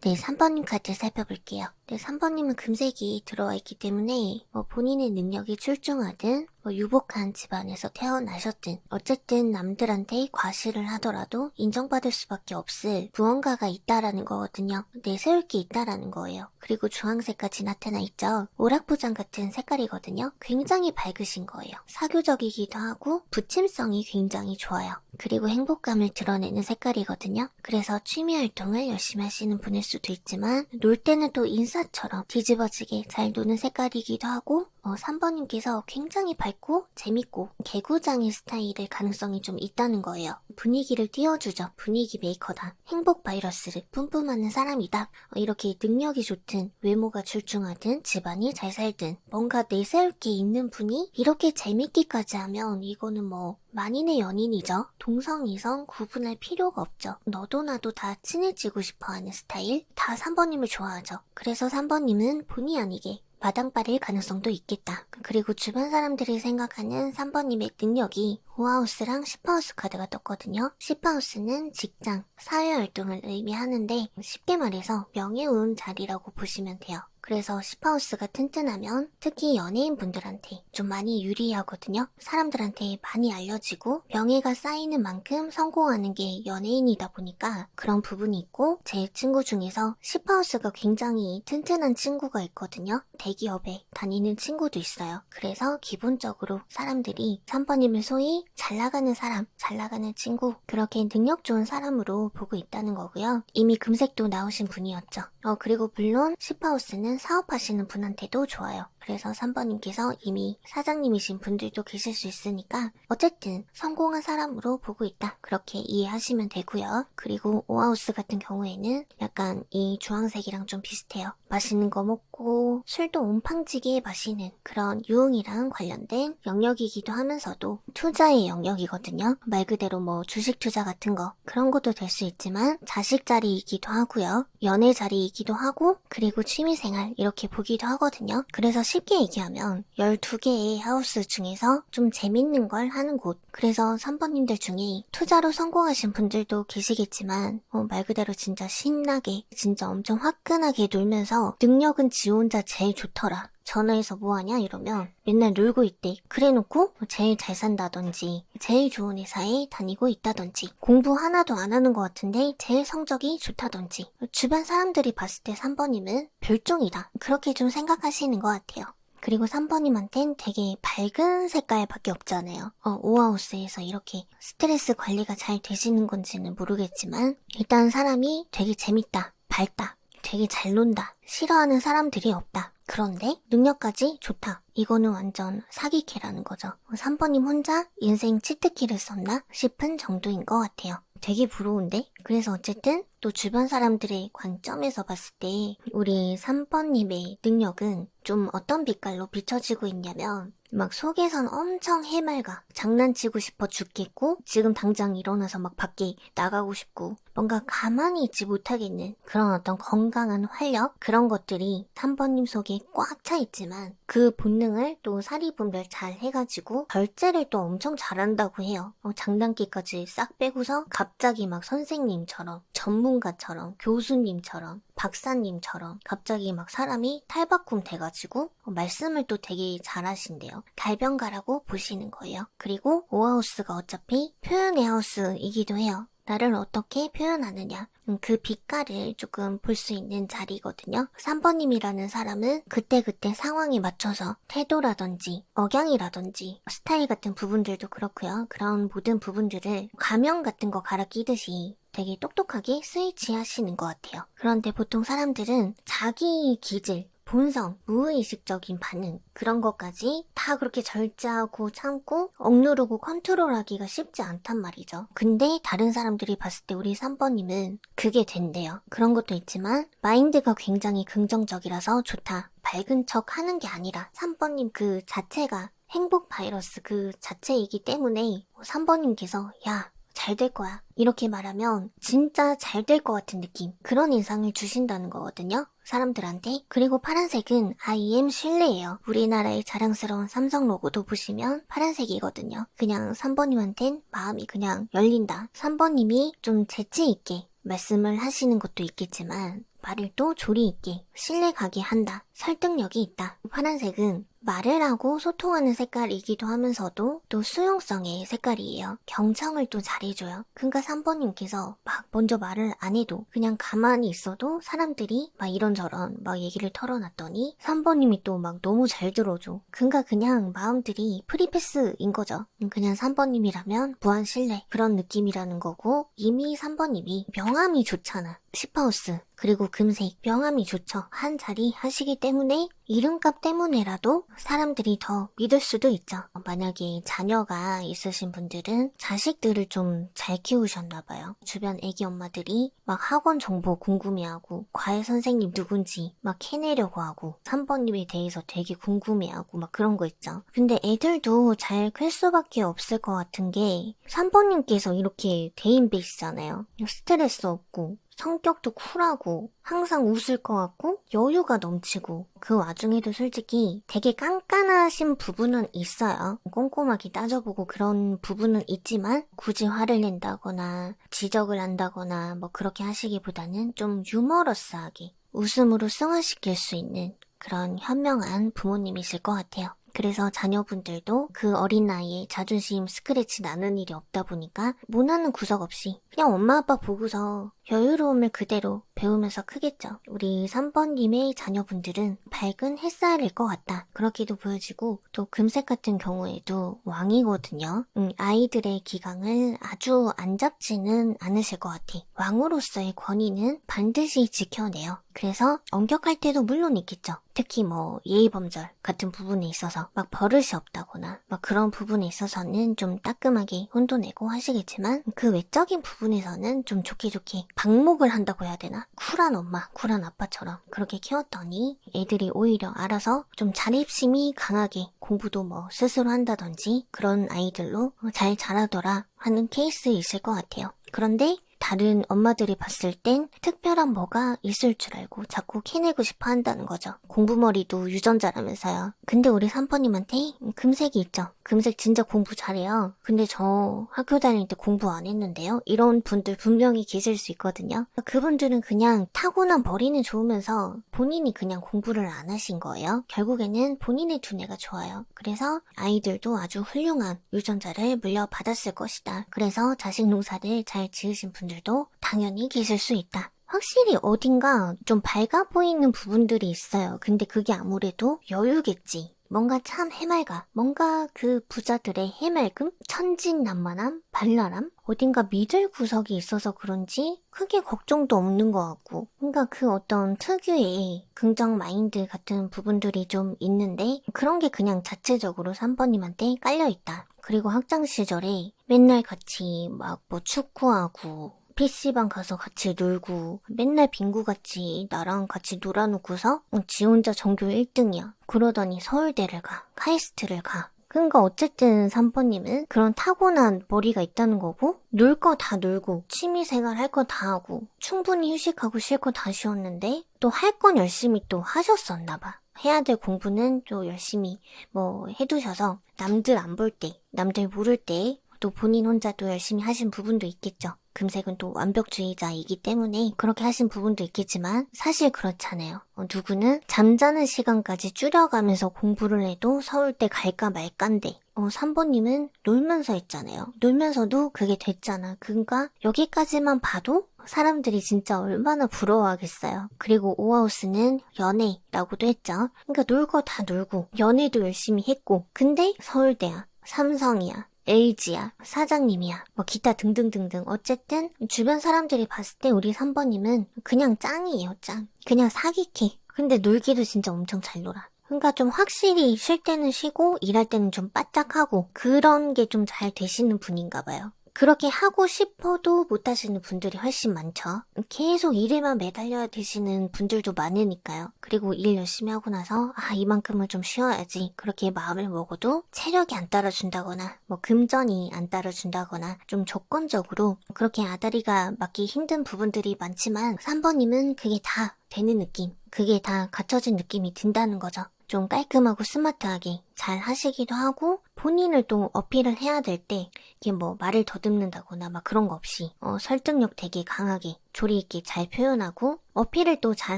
네, 3번님 카드 살펴볼게요. 네, 3번님은 금색이 들어와 있기 때문에 본인의 능력이 출중하든 유복한 집안에서 태어나셨든 어쨌든 남들한테 과시를 하더라도 인정받을 수밖에 없을 무언가가 있다라는 거거든요. 내세울 게 있다라는 거예요. 그리고 주황색까지 나타나 있죠. 오락부장 같은 색깔이거든요. 굉장히 밝으신 거예요. 사교적이기도 하고 부침성이 굉장히 좋아요. 그리고 행복감을 드러내는 색깔이거든요. 그래서 취미 활동을 열심히 하시는 분일 수도 있지만 놀 때는 또 인사처럼 뒤집어지게 잘 노는 색깔이기도 하고 3번님께서 굉장히 밝고 재밌고 개구장의 스타일일 가능성이 좀 있다는 거예요. 분위기를 띄워주죠. 분위기 메이커다. 행복 바이러스를 뿜뿜하는 사람이다. 이렇게 능력이 좋든 외모가 출중하든 집안이 잘 살든 뭔가 내세울 게 있는 분이 이렇게 재밌기까지 하면 이거는 만인의 연인이죠. 동성, 이성 구분할 필요가 없죠. 너도 나도 다 친해지고 싶어하는 스타일. 다 3번님을 좋아하죠. 그래서 3번님은 본의 아니게 마당발일 가능성도 있겠다. 그리고 주변 사람들이 생각하는 3번님의 능력이 5하우스랑 10하우스 카드가 떴거든요. 10하우스는 직장, 사회활동을 의미하는데 쉽게 말해서 명예운 자리라고 보시면 돼요. 그래서 10하우스가 튼튼하면 특히 연예인분들한테 좀 많이 유리하거든요. 사람들한테 많이 알려지고 명예가 쌓이는 만큼 성공하는 게 연예인이다 보니까 그런 부분이 있고 제 친구 중에서 10하우스가 굉장히 튼튼한 친구가 있거든요. 대기업에 다니는 친구도 있어요. 그래서 기본적으로 사람들이 3번님을 소위 잘 나가는 사람, 잘 나가는 친구 그렇게 능력 좋은 사람으로 보고 있다는 거고요. 이미 금색도 나오신 분이었죠. 그리고 물론 10하우스는 사업하시는 분한테도 좋아요. 그래서 3번님께서 이미 사장님이신 분들도 계실 수 있으니까 어쨌든 성공한 사람으로 보고 있다. 그렇게 이해하시면 되고요. 그리고 5하우스 같은 경우에는 약간 이 주황색이랑 좀 비슷해요. 맛있는 거 먹고 술도 온팡지게 마시는 그런 유흥이랑 관련된 영역이기도 하면서도 투자의 영역이거든요. 말 그대로 주식 투자 같은 거 그런 것도 될 수 있지만 자식 자리이기도 하고요. 연애 자리이기도 하고 그리고 취미생활 이렇게 보기도 하거든요. 그래서 쉽게 얘기하면 12개의 하우스 중에서 좀 재밌는 걸 하는 곳. 그래서 3번님들 중에 투자로 성공하신 분들도 계시겠지만 말 그대로 진짜 신나게 진짜 엄청 화끈하게 놀면서 능력은 지 혼자 제일 좋더라. 전화해서 뭐하냐 이러면 맨날 놀고 있대. 그래놓고 제일 잘 산다든지 제일 좋은 회사에 다니고 있다든지 공부 하나도 안 하는 것 같은데 제일 성적이 좋다든지 주변 사람들이 봤을 때 3번님은 별종이다. 그렇게 좀 생각하시는 것 같아요. 그리고 3번님한텐 되게 밝은 색깔밖에 없잖아요. 5하우스에서 이렇게 스트레스 관리가 잘 되시는 건지는 모르겠지만 일단 사람이 되게 재밌다, 밝다, 되게 잘 논다, 싫어하는 사람들이 없다. 그런데 능력까지 좋다. 이거는 완전 사기캐라는 거죠. 3번님 혼자 인생 치트키를 썼나 싶은 정도인 것 같아요. 되게 부러운데? 그래서 어쨌든 또 주변 사람들의 관점에서 봤을 때 우리 3번님의 능력은 좀 어떤 빛깔로 비춰지고 있냐면 막 속에선 엄청 해맑아. 장난치고 싶어 죽겠고 지금 당장 일어나서 막 밖에 나가고 싶고 뭔가 가만히 있지 못하겠는 그런 어떤 건강한 활력 그런 것들이 3번님 속에 꽉 차 있지만 그 본능을 또 사리분별 잘 해가지고 결제를 또 엄청 잘한다고 해요. 장난기까지 싹 빼고서 갑자기 막 선생님처럼 전문가처럼 교수님처럼 박사님처럼 갑자기 막 사람이 탈바꿈 돼가지고 말씀을 또 되게 잘하신대요. 달변가라고 보시는 거예요. 그리고 오하우스가 어차피 표현의 하우스이기도 해요. 나를 어떻게 표현하느냐. 그 빛깔을 조금 볼 수 있는 자리거든요. 3번님이라는 사람은 그때그때 상황에 맞춰서 태도라든지 억양이라든지 스타일 같은 부분들도 그렇고요. 그런 모든 부분들을 가면 같은 거 갈아 끼듯이 되게 똑똑하게 스위치 하시는 것 같아요. 그런데 보통 사람들은 자기 기질, 본성, 무의식적인 반응 그런 것까지 다 그렇게 절제하고 참고 억누르고 컨트롤하기가 쉽지 않단 말이죠. 근데 다른 사람들이 봤을 때 우리 3번님은 그게 된대요. 그런 것도 있지만 마인드가 굉장히 긍정적이라서 좋다. 밝은 척 하는 게 아니라 3번님 그 자체가 행복 바이러스 그 자체이기 때문에 3번님께서 야 잘 될 거야. 이렇게 말하면 진짜 잘 될 것 같은 느낌. 그런 인상을 주신다는 거거든요. 사람들한테. 그리고 파란색은 I am 신뢰예요. 우리나라의 자랑스러운 삼성 로고도 보시면 파란색이거든요. 그냥 3번님한텐 마음이 그냥 열린다. 3번님이 좀 재치 있게 말씀을 하시는 것도 있겠지만 말을 또 조리 있게 신뢰 가게 한다. 설득력이 있다. 파란색은 말을 하고 소통하는 색깔이기도 하면서도 또 수용성의 색깔이에요. 경청을 또 잘해줘요. 그러니까 3번님께서 막 먼저 말을 안 해도 그냥 가만히 있어도 사람들이 막 이런저런 막 얘기를 털어놨더니 3번님이 또 막 너무 잘 들어줘. 그러니까 그냥 마음들이 프리패스인 거죠. 그냥 3번님이라면 무한 신뢰 그런 느낌이라는 거고 이미 3번님이 명암이 좋잖아. 슈퍼하우스 그리고 금색 명암이 좋죠. 한 자리 하시기 때문에 이름값 때문에라도 사람들이 더 믿을 수도 있죠. 만약에 자녀가 있으신 분들은 자식들을 좀 잘 키우셨나봐요. 주변 애기 엄마들이 막 학원 정보 궁금해하고 과외 선생님 누군지 막 캐내려고 하고 3번님에 대해서 되게 궁금해하고 막 그런 거 있죠. 근데 애들도 잘 클 수밖에 없을 것 같은 게 3번님께서 이렇게 대인배시잖아요. 스트레스 없고 성격도 쿨하고 항상 웃을 것 같고 여유가 넘치고 그 와중에도 솔직히 되게 깐깐하신 부분은 있어요. 꼼꼼하게 따져보고 그런 부분은 있지만 굳이 화를 낸다거나 지적을 한다거나 뭐 그렇게 하시기보다는 좀 유머러스하게 웃음으로 승화시킬 수 있는 그런 현명한 부모님이실 것 같아요. 그래서 자녀분들도 그 어린 나이에 자존심 스크래치 나는 일이 없다 보니까 모나는 구석 없이 그냥 엄마 아빠 보고서 여유로움을 그대로 배우면서 크겠죠. 우리 3번님의 자녀분들은 밝은 햇살일 것 같다. 그렇게도 보여지고 또 금색 같은 경우에도 왕이거든요. 아이들의 기강을 아주 안 잡지는 않으실 것 같아. 왕으로서의 권위는 반드시 지켜내요. 그래서 엄격할 때도 물론 있겠죠. 특히 뭐 예의범절 같은 부분에 있어서 막 버릇이 없다거나 막 그런 부분에 있어서는 좀 따끔하게 혼도 내고 하시겠지만 그 외적인 부분에서는 좀 좋게 방목을 한다고 해야 되나? 쿨한 엄마, 쿨한 아빠처럼 그렇게 키웠더니 애들이 오히려 알아서 좀 자립심이 강하게 공부도 뭐 스스로 한다든지 그런 아이들로 잘 자라더라 하는 케이스이실 것 같아요. 그런데 다른 엄마들이 봤을 땐 특별한 뭐가 있을 줄 알고 자꾸 캐내고 싶어 한다는 거죠. 공부머리도 유전자라면서요. 근데 우리 3번님한테 금색이 있죠. 금색 진짜 공부 잘해요. 근데 저 학교 다닐 때 공부 안 했는데요. 이런 분들 분명히 계실 수 있거든요. 그분들은 그냥 타고난 머리는 좋으면서 본인이 그냥 공부를 안 하신 거예요. 결국에는 본인의 두뇌가 좋아요. 그래서 아이들도 아주 훌륭한 유전자를 물려받았을 것이다. 그래서 자식 농사를 잘 지으신 분들도 당연히 계실 수 있다. 확실히 어딘가 좀 밝아 보이는 부분들이 있어요. 근데 그게 아무래도 여유겠지. 뭔가 참 해맑아. 뭔가 그 부자들의 해맑음? 천진난만함? 발랄함? 어딘가 믿을 구석이 있어서 그런지 크게 걱정도 없는 것 같고 뭔가 그 어떤 특유의 긍정 마인드 같은 부분들이 좀 있는데 그런 게 그냥 자체적으로 3번님한테 깔려있다. 그리고 학창 시절에 맨날 같이 막 뭐 축구하고 PC방 가서 같이 놀고 맨날 빙구같이 나랑 같이 놀아놓고서 지 혼자 전교 1등이야. 그러더니 서울대를 가. 카이스트를 가. 그러니까 어쨌든 3번님은 그런 타고난 머리가 있다는 거고 놀 거 다 놀고 취미생활 할 거 다 하고 충분히 휴식하고 쉴 거 다 쉬었는데 또 할 건 열심히 또 하셨었나 봐. 해야 될 공부는 또 열심히 뭐 해두셔서 남들 안 볼 때, 남들 모를 때 또 본인 혼자도 열심히 하신 부분도 있겠죠. 금색은 또 완벽주의자이기 때문에 그렇게 하신 부분도 있겠지만 사실 그렇잖아요. 누구는 잠자는 시간까지 줄여가면서 공부를 해도 서울대 갈까 말까인데 3번님은 놀면서 했잖아요. 놀면서도 그게 됐잖아. 그러니까 여기까지만 봐도 사람들이 진짜 얼마나 부러워하겠어요. 그리고 오하우스는 연애라고도 했죠. 그러니까 놀 거 다 놀고 연애도 열심히 했고 근데 서울대야, 삼성이야, LG야, 사장님이야, 뭐 기타 등등등등. 어쨌든 주변 사람들이 봤을 때 우리 3번님은 그냥 짱이에요, 짱. 그냥 사기캐. 근데 놀기도 진짜 엄청 잘 놀아. 그러니까 좀 확실히 쉴 때는 쉬고 일할 때는 좀 바짝하고 그런 게 좀 잘 되시는 분인가 봐요. 그렇게 하고 싶어도 못 하시는 분들이 훨씬 많죠. 계속 일에만 매달려야 되시는 분들도 많으니까요. 그리고 일 열심히 하고 나서 이만큼은 좀 쉬어야지 그렇게 마음을 먹어도 체력이 안 따라준다거나 뭐 금전이 안 따라준다거나 좀 조건적으로 그렇게 아다리가 맞기 힘든 부분들이 많지만 3번님은 그게 다 되는 느낌, 그게 다 갖춰진 느낌이 든다는 거죠. 좀 깔끔하고 스마트하게 잘 하시기도 하고 본인을 또 어필을 해야 될 때 이게 뭐 말을 더듬는다거나 막 그런 거 없이 설득력 되게 강하게 조리 있게 잘 표현하고 어필을 또 잘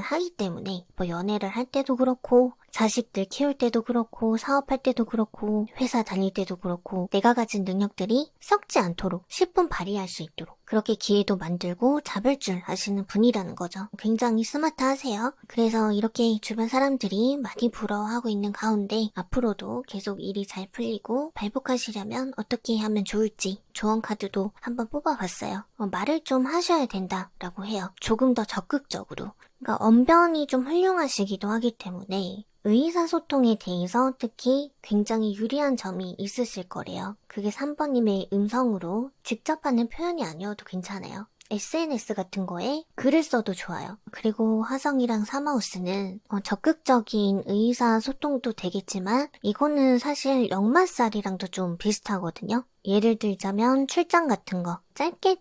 하기 때문에 뭐 연애를 할 때도 그렇고 자식들 키울 때도 그렇고 사업할 때도 그렇고 회사 다닐 때도 그렇고 내가 가진 능력들이 썩지 않도록 10분 발휘할 수 있도록 그렇게 기회도 만들고 잡을 줄 아시는 분이라는 거죠. 굉장히 스마트하세요. 그래서 이렇게 주변 사람들이 많이 부러워하고 있는 가운데 앞으로도 계속 일이 잘 풀리고 발복하시려면 어떻게 하면 좋을지 조언 카드도 한번 뽑아봤어요. 말을 좀 하셔야 된다라고 해요. 조금 더 적극적으로. 그러니까 언변이 좀 훌륭하시기도 하기 때문에 의사소통에 대해서 특히 굉장히 유리한 점이 있으실 거래요. 그게 3번님의 음성으로 직접 하는 표현이 아니어도 괜찮아요. SNS 같은 거에 글을 써도 좋아요. 그리고 화성이랑 사마우스는 적극적인 의사소통도 되겠지만 이거는 사실 역마살이랑도 좀 비슷하거든요. 예를 들자면 출장 같은 거 짧게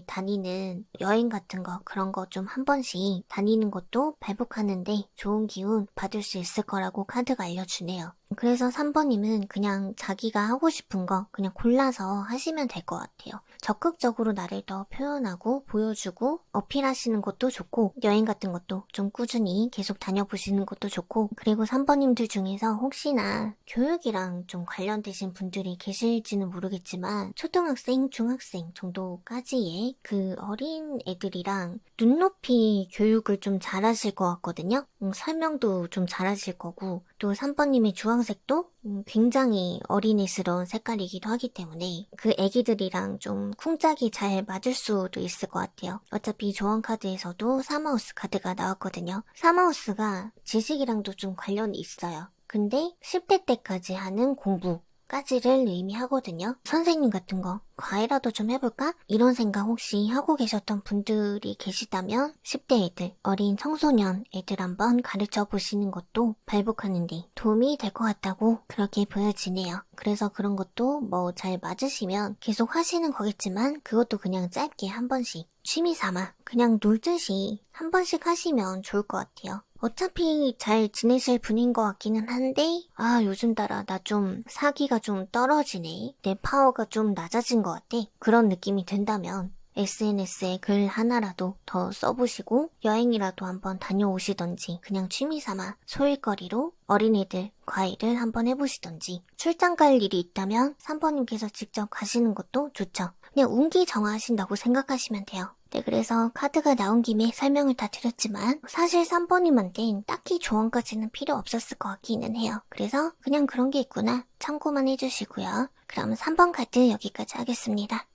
다니는 여행 같은 거 그런 거 좀 한 번씩 다니는 것도 발복하는데 좋은 기운 받을 수 있을 거라고 카드가 알려주네요. 그래서 3번님은 그냥 자기가 하고 싶은 거 그냥 골라서 하시면 될 것 같아요. 적극적으로 나를 더 표현하고 보여주고 어필하시는 것도 좋고 여행 같은 것도 좀 꾸준히 계속 다녀보시는 것도 좋고 그리고 3번님들 중에서 혹시나 교육이랑 좀 관련되신 분들이 계실지는 모르겠지만 초등학생, 중학생 정도까지의 그 어린 애들이랑 눈높이 교육을 좀 잘하실 것 같거든요. 설명도 좀 잘하실 거고 또 3번님의 주황색도 굉장히 어린애스러운 색깔이기도 하기 때문에 그 애기들이랑 좀 쿵짝이 잘 맞을 수도 있을 것 같아요. 어차피 조언 카드에서도 사마우스 카드가 나왔거든요. 사마우스가 지식이랑도 좀 관련이 있어요. 근데 10대 때까지 하는 공부까지를 의미하거든요. 선생님 같은 거 과외라도 좀 해볼까? 이런 생각 혹시 하고 계셨던 분들이 계시다면 10대 애들, 어린 청소년 애들 한번 가르쳐 보시는 것도 발복하는데 도움이 될 것 같다고 그렇게 보여지네요. 그래서 그런 것도 뭐 잘 맞으시면 계속 하시는 거겠지만 그것도 그냥 짧게 한 번씩 취미 삼아 그냥 놀듯이 한 번씩 하시면 좋을 것 같아요. 어차피 잘 지내실 분인 것 같기는 한데 요즘 따라 나 좀 사기가 좀 떨어지네. 내 파워가 좀 낮아진 것 같아. 그런 느낌이 든다면 SNS에 글 하나라도 더 써보시고 여행이라도 한번 다녀오시던지 그냥 취미삼아 소일거리로 어린이들 과외를 한번 해보시던지 출장 갈 일이 있다면 3번님께서 직접 가시는 것도 좋죠. 그냥 운기 정화하신다고 생각하시면 돼요. 네, 그래서 카드가 나온 김에 설명을 다 드렸지만 사실 3번님한텐 딱히 조언까지는 필요 없었을 것 같기는 해요. 그래서 그냥 그런 게 있구나 참고만 해주시고요. 그럼 3번 카드 여기까지 하겠습니다.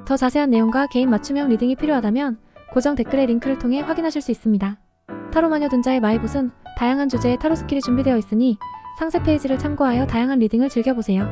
더 자세한 내용과 개인 맞춤형 리딩이 필요하다면 고정 댓글의 링크를 통해 확인하실 수 있습니다. 타로마녀 둔자의 마이봇은 다양한 주제의 타로 스킬이 준비되어 있으니 상세 페이지를 참고하여 다양한 리딩을 즐겨보세요.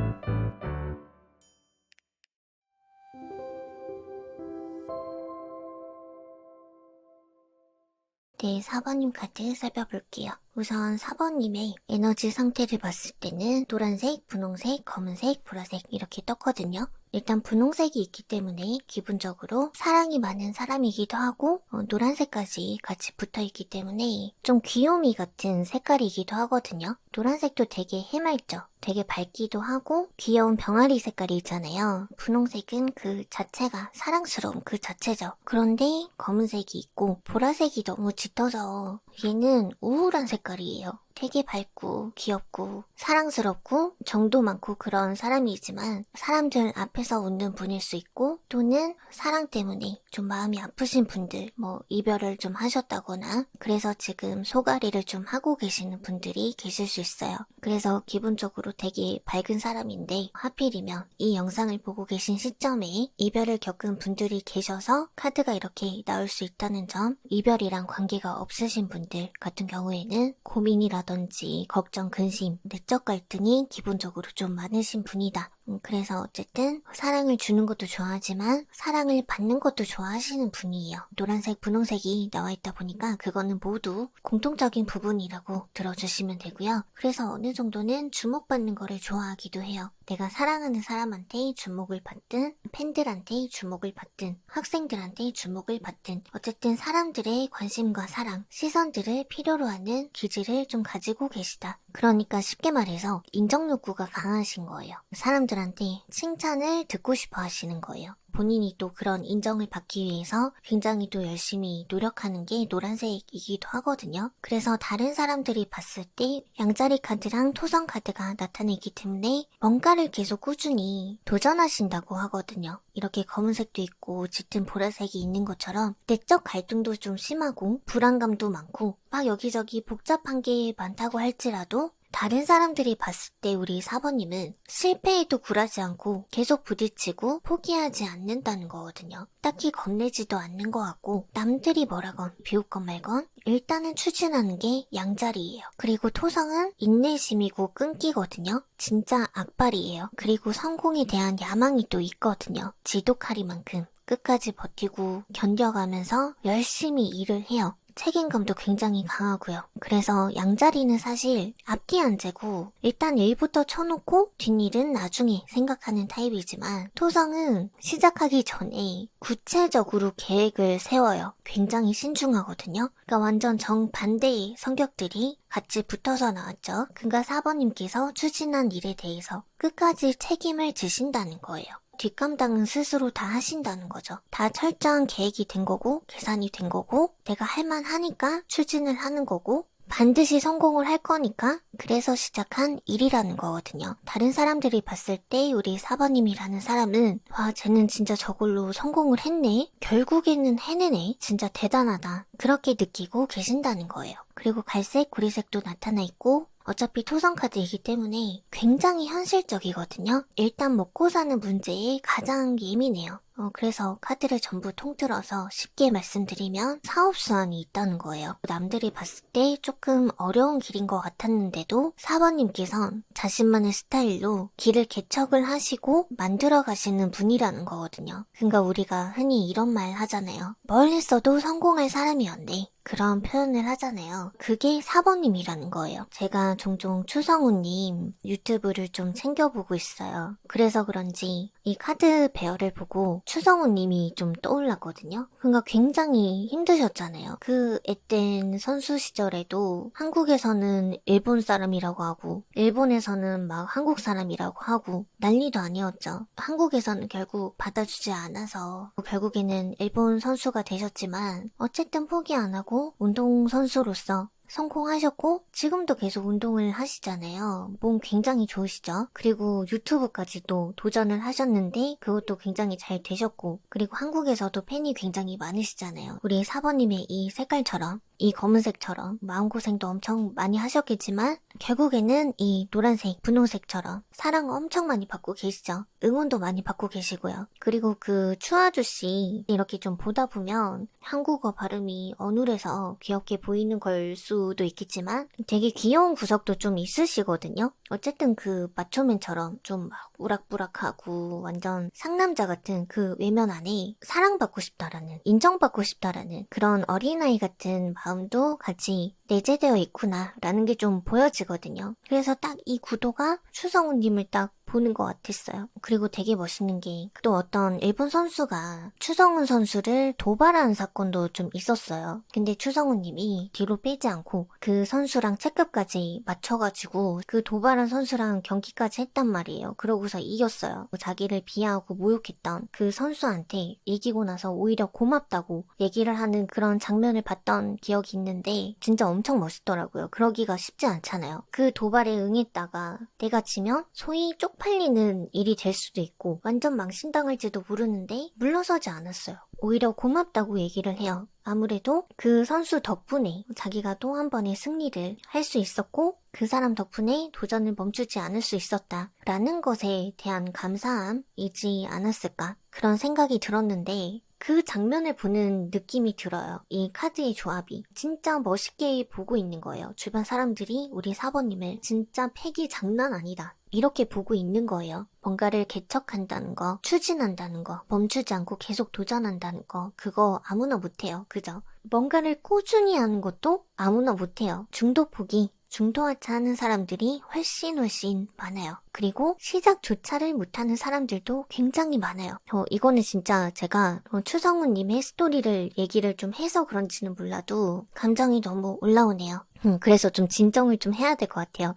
네, 4번님 카드 살펴볼게요. 우선 4번님의 에너지 상태를 봤을 때는 노란색, 분홍색, 검은색, 보라색 이렇게 떴거든요. 일단 분홍색이 있기 때문에 기본적으로 사랑이 많은 사람이기도 하고 노란색까지 같이 붙어있기 때문에 좀 귀요미 같은 색깔이기도 하거든요. 노란색도 되게 해맑죠. 되게 밝기도 하고 귀여운 병아리 색깔이 있잖아요. 분홍색은 그 자체가 사랑스러운 그 자체죠. 그런데 검은색이 있고 보라색이 너무 짙어져 얘는 우울한 색깔이에요. 되게 밝고 귀엽고 사랑스럽고 정도 많고 그런 사람이지만 사람들 앞에서 웃는 분일 수 있고 또는 사랑 때문에 좀 마음이 아프신 분들 뭐 이별을 좀 하셨다거나 그래서 지금 소가리를 좀 하고 계시는 분들이 계실 수 있어요. 그래서 기본적으로 되게 밝은 사람인데 하필이면 이 영상을 보고 계신 시점에 이별을 겪은 분들이 계셔서 카드가 이렇게 나올 수 있다는 점 이별이랑 관계가 없으신 분들 같은 경우에는 고민이라든지 걱정, 근심, 내적 갈등이 기본적으로 좀 많으신 분이다. 그래서 어쨌든 사랑을 주는 것도 좋아하지만 사랑을 받는 것도 좋아하시는 분이에요. 노란색, 분홍색이 나와 있다 보니까 그거는 모두 공통적인 부분이라고 들어주시면 되고요. 그래서 어느 정도는 주목받는 거를 좋아하기도 해요. 내가 사랑하는 사람한테 주목을 받든 팬들한테 주목을 받든 학생들한테 주목을 받든 어쨌든 사람들의 관심과 사랑, 시선들을 필요로 하는 기질을 좀 가지고 계시다. 그러니까 쉽게 말해서 인정 욕구가 강하신 거예요. 사람들한테 칭찬을 듣고 싶어 하시는 거예요. 본인이 또 그런 인정을 받기 위해서 굉장히 또 열심히 노력하는 게 노란색이기도 하거든요. 그래서 다른 사람들이 봤을 때 양자리 카드랑 토성 카드가 나타내기 때문에 뭔가를 계속 꾸준히 도전하신다고 하거든요. 이렇게 검은색도 있고 짙은 보라색이 있는 것처럼 내적 갈등도 좀 심하고 불안감도 많고 막 여기저기 복잡한 게 많다고 할지라도 다른 사람들이 봤을 때 우리 4번님은 실패에도 굴하지 않고 계속 부딪히고 포기하지 않는다는 거거든요. 딱히 겁내지도 않는 것 같고 남들이 뭐라건 비웃건 말건 일단은 추진하는 게 양자리예요. 그리고 토성은 인내심이고 끈기거든요. 진짜 악발이에요. 그리고 성공에 대한 야망이 또 있거든요. 지독하리만큼 끝까지 버티고 견뎌가면서 열심히 일을 해요. 책임감도 굉장히 강하고요. 그래서 양자리는 사실 앞뒤 안 재고 일단 일부터 쳐놓고 뒷일은 나중에 생각하는 타입이지만 토성은 시작하기 전에 구체적으로 계획을 세워요. 굉장히 신중하거든요. 그러니까 완전 정반대의 성격들이 같이 붙어서 나왔죠. 그러니까 4번님께서 추진한 일에 대해서 끝까지 책임을 지신다는 거예요. 뒷감당은 스스로 다 하신다는 거죠. 다 철저한 계획이 된 거고 계산이 된 거고 내가 할만하니까 추진을 하는 거고 반드시 성공을 할 거니까 그래서 시작한 일이라는 거거든요. 다른 사람들이 봤을 때 우리 4번님이라는 사람은 와 쟤는 진짜 저걸로 성공을 했네. 결국에는 해내네. 진짜 대단하다. 그렇게 느끼고 계신다는 거예요. 그리고 갈색, 구리색도 나타나 있고 어차피 토성카드이기 때문에 굉장히 현실적이거든요. 일단 먹고 사는 문제에 가장 예민해요. 그래서 카드를 전부 통틀어서 쉽게 말씀드리면 사업수완이 있다는 거예요. 남들이 봤을 때 조금 어려운 길인 것 같았는데도 4번님께선 자신만의 스타일로 길을 개척을 하시고 만들어 가시는 분이라는 거거든요. 그러니까 우리가 흔히 이런 말 하잖아요. 뭘 했어도 성공할 사람이었네. 그런 표현을 하잖아요. 그게 4번님이라는 거예요. 제가 종종 추성우님 유튜브를 좀 챙겨보고 있어요. 그래서 그런지 이 카드 배열을 보고 추성우님이 좀 떠올랐거든요. 그러니까 굉장히 힘드셨잖아요. 그 앳된 선수 시절에도 한국에서는 일본 사람이라고 하고 일본에서는 막 한국 사람이라고 하고 난리도 아니었죠. 한국에서는 결국 받아주지 않아서 결국에는 일본 선수가 되셨지만 어쨌든 포기 안 하고 운동선수로서 성공하셨고 지금도 계속 운동을 하시잖아요. 몸 굉장히 좋으시죠? 그리고 유튜브까지도 도전을 하셨는데 그것도 굉장히 잘 되셨고 그리고 한국에서도 팬이 굉장히 많으시잖아요. 우리 4번님의 이 색깔처럼 이 검은색처럼 마음고생도 엄청 많이 하셨겠지만 결국에는 이 노란색, 분홍색처럼 사랑 엄청 많이 받고 계시죠. 응원도 많이 받고 계시고요. 그리고 그 추아주씨 이렇게 좀 보다 보면 한국어 발음이 어눌해서 귀엽게 보이는 걸 수도 있겠지만 되게 귀여운 구석도 좀 있으시거든요. 어쨌든 그 마초맨처럼 좀 막 우락부락하고 완전 상남자 같은 그 외면 안에 사랑받고 싶다라는 인정받고 싶다라는 그런 어린아이 같은 마음도 같이 내재되어 있구나 라는 게 좀 보여지거든요. 그래서 딱 이 구도가 추성우님을 딱 보는 것 같았어요. 그리고 되게 멋있는 게 또 어떤 일본 선수가 추성훈 선수를 도발한 사건도 좀 있었어요. 근데 추성훈 님이 뒤로 빼지 않고 그 선수랑 체급까지 맞춰가지고 그 도발한 선수랑 경기까지 했단 말이에요. 그러고서 이겼어요. 자기를 비하하고 모욕했던 그 선수한테 이기고 나서 오히려 고맙다고 얘기를 하는 그런 장면을 봤던 기억이 있는데 진짜 엄청 멋있더라고요. 그러기가 쉽지 않잖아요. 그 도발에 응했다가 내가 지면 소위 쪽팔리는 일이 될 수도 있고 완전 망신당할지도 모르는데 물러서지 않았어요. 오히려 고맙다고 얘기를 해요. 아무래도 그 선수 덕분에 자기가 또 한 번의 승리를 할 수 있었고 그 사람 덕분에 도전을 멈추지 않을 수 있었다라는 것에 대한 감사함이지 않았을까 그런 생각이 들었는데 그 장면을 보는 느낌이 들어요. 이 카드의 조합이 진짜 멋있게 보고 있는 거예요. 주변 사람들이 우리 사번님을 진짜 패기 장난 아니다. 이렇게 보고 있는 거예요. 뭔가를 개척한다는 거, 추진한다는 거, 멈추지 않고 계속 도전한다는 거, 그거 아무나 못해요. 그죠? 뭔가를 꾸준히 하는 것도 아무나 못해요. 중도 포기, 중도하차 하는 사람들이 훨씬 많아요. 그리고 시작조차를 못하는 사람들도 굉장히 많아요. 이거는 진짜 제가 추성훈님의 스토리를 얘기를 좀 해서 그런지는 몰라도 감정이 너무 올라오네요. 그래서 좀 진정을 좀 해야 될 것 같아요.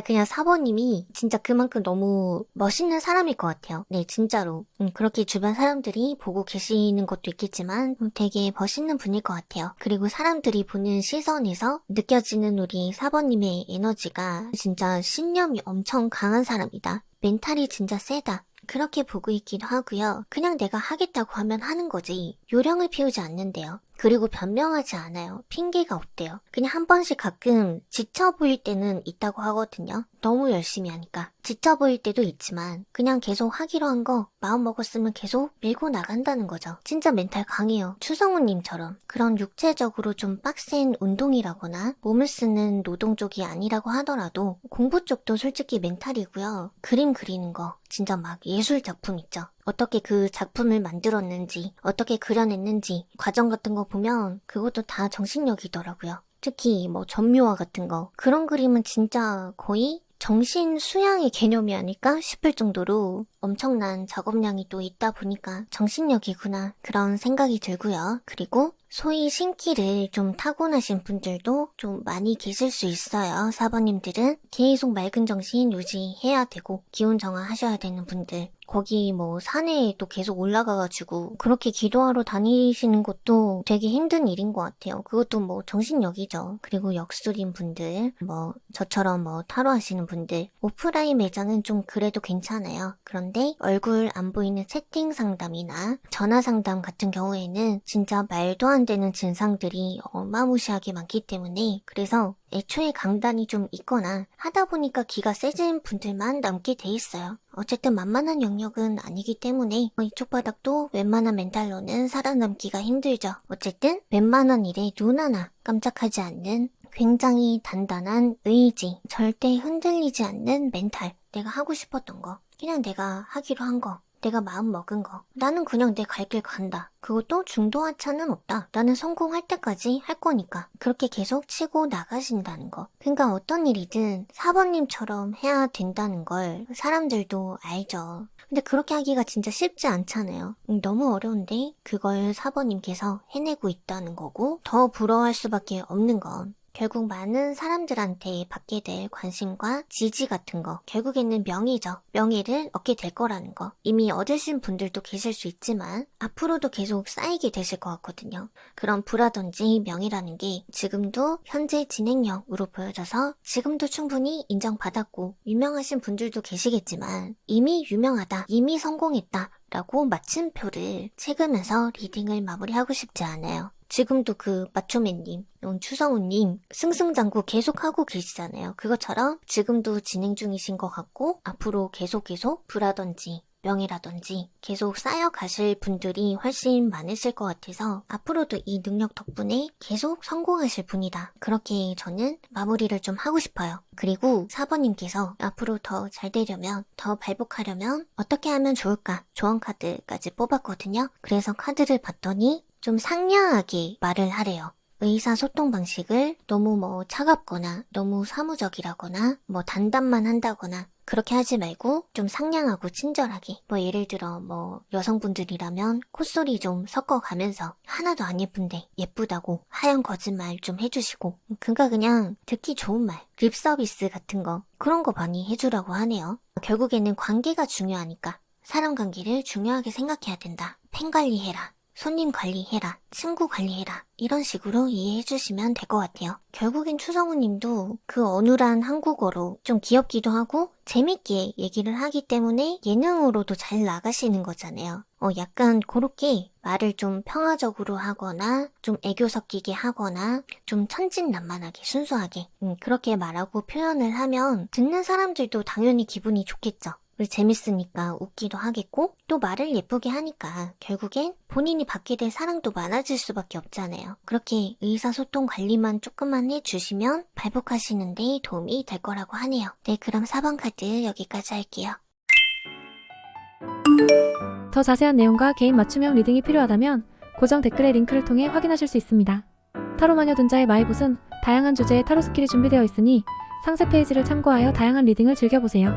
그냥 사번님이 진짜 그만큼 너무 멋있는 사람일 것 같아요. 네, 진짜로. 그렇게 주변 사람들이 보고 계시는 것도 있겠지만 되게 멋있는 분일 것 같아요. 그리고 사람들이 보는 시선에서 느껴지는 우리 사번님의 에너지가 진짜 신념이 엄청 강한 사람이다. 멘탈이 진짜 세다. 그렇게 보고 있기도 하고요. 그냥 내가 하겠다고 하면 하는 거지. 요령을 피우지 않는데요. 그리고 변명하지 않아요. 핑계가 없대요. 그냥 한 번씩 가끔 지쳐 보일 때는 있다고 하거든요. 너무 열심히 하니까. 지쳐 보일 때도 있지만 그냥 계속 하기로 한 거 마음 먹었으면 계속 밀고 나간다는 거죠. 진짜 멘탈 강해요. 추성훈님처럼. 그런 육체적으로 좀 빡센 운동이라거나 몸을 쓰는 노동 쪽이 아니라고 하더라도 공부 쪽도 솔직히 멘탈이고요. 그림 그리는 거 진짜 막 예술 작품 있죠. 어떻게 그 작품을 만들었는지, 어떻게 그려냈는지 과정 같은 거 보면 그것도 다 정신력이더라고요. 특히 뭐 전묘화 같은 거. 그런 그림은 진짜 거의 정신 수양의 개념이 아닐까 싶을 정도로 엄청난 작업량이 또 있다 보니까 정신력이구나 그런 생각이 들고요. 그리고 소위 신기를 좀 타고나신 분들도 좀 많이 계실 수 있어요. 사번님들은 계속 맑은 정신 유지해야 되고 기운 정화하셔야 되는 분들. 거기 뭐 산에 또 계속 올라가가지고 그렇게 기도하러 다니시는 것도 되게 힘든 일인 것 같아요. 그것도 뭐 정신력이죠. 그리고 역술인 분들, 뭐 저처럼 뭐 타로 하시는 분들, 오프라인 매장은 좀 그래도 괜찮아요. 그런데 얼굴 안 보이는 채팅 상담이나 전화 상담 같은 경우에는 진짜 말도 안 되는 증상들이 어마무시하게 많기 때문에 그래서 애초에 강단이 좀 있거나 하다 보니까 기가 세진 분들만 남게 돼 있어요. 어쨌든 만만한 영역은 아니기 때문에 이쪽 바닥도 웬만한 멘탈로는 살아남기가 힘들죠. 어쨌든 웬만한 일에 눈 하나 깜짝하지 않는 굉장히 단단한 의지, 절대 흔들리지 않는 멘탈, 내가 하고 싶었던 거, 그냥 내가 하기로 한 거, 내가 마음 먹은 거. 나는 그냥 내 갈 길 간다. 그것도 중도하차는 없다. 나는 성공할 때까지 할 거니까. 그렇게 계속 치고 나가신다는 거. 그러니까 어떤 일이든 사번님처럼 해야 된다는 걸 사람들도 알죠. 근데 그렇게 하기가 진짜 쉽지 않잖아요. 너무 어려운데 그걸 사번님께서 해내고 있다는 거고 더 부러워할 수밖에 없는 건 결국 많은 사람들한테 받게 될 관심과 지지 같은 거, 결국에는 명예죠. 명예를 얻게 될 거라는 거. 이미 얻으신 분들도 계실 수 있지만 앞으로도 계속 쌓이게 되실 것 같거든요. 그런 부라든지 명예라는 게 지금도 현재 진행형으로 보여져서 지금도 충분히 인정받았고 유명하신 분들도 계시겠지만 이미 유명하다, 이미 성공했다 라고 마침표를 찍으면서 리딩을 마무리하고 싶지 않아요. 지금도 그 마초맨님, 추성훈님 승승장구 계속하고 계시잖아요. 그것처럼 지금도 진행 중이신 것 같고 앞으로 계속 부라든지 명예라든지 계속 쌓여가실 분들이 훨씬 많으실 것 같아서 앞으로도 이 능력 덕분에 계속 성공하실 분이다. 그렇게 저는 마무리를 좀 하고 싶어요. 그리고 4번님께서 앞으로 더 잘 되려면, 더 발복하려면 어떻게 하면 좋을까? 조언 카드까지 뽑았거든요. 그래서 카드를 봤더니 좀 상냥하게 말을 하래요. 의사소통 방식을 너무 차갑거나 너무 사무적이라거나 단답만 한다거나 그렇게 하지 말고 좀 상냥하고 친절하게, 뭐 예를 들어 뭐 여성분들이라면 콧소리 좀 섞어가면서 하나도 안 예쁜데 예쁘다고 하얀 거짓말 좀 해주시고, 그러니까 그냥 듣기 좋은 말, 립 서비스 같은 거, 그런 거 많이 해주라고 하네요. 결국에는 관계가 중요하니까 사람 관계를 중요하게 생각해야 된다. 팬 관리해라. 손님 관리해라, 친구 관리해라, 이런 식으로 이해해 주시면 될 것 같아요. 결국엔 추성우 님도 그 어눌한 한국어로 좀 귀엽기도 하고 재밌게 얘기를 하기 때문에 예능으로도 잘 나가시는 거잖아요. 약간 그렇게 말을 좀 평화적으로 하거나 좀 애교 섞이게 하거나 좀 천진난만하게 순수하게 그렇게 말하고 표현을 하면 듣는 사람들도 당연히 기분이 좋겠죠. 재밌으니까 웃기도 하겠고 또 말을 예쁘게 하니까 결국엔 본인이 받게 될 사랑도 많아질 수밖에 없잖아요. 그렇게 의사소통 관리만 조금만 해주시면 발복하시는 데 도움이 될 거라고 하네요. 네, 그럼 4번 카드 여기까지 할게요. 더 자세한 내용과 개인 맞춤형 리딩이 필요하다면 고정 댓글의 링크를 통해 확인하실 수 있습니다. 타로마녀 둔자의 마이봇은 다양한 주제의 타로 스킬이 준비되어 있으니 상세 페이지를 참고하여 다양한 리딩을 즐겨보세요.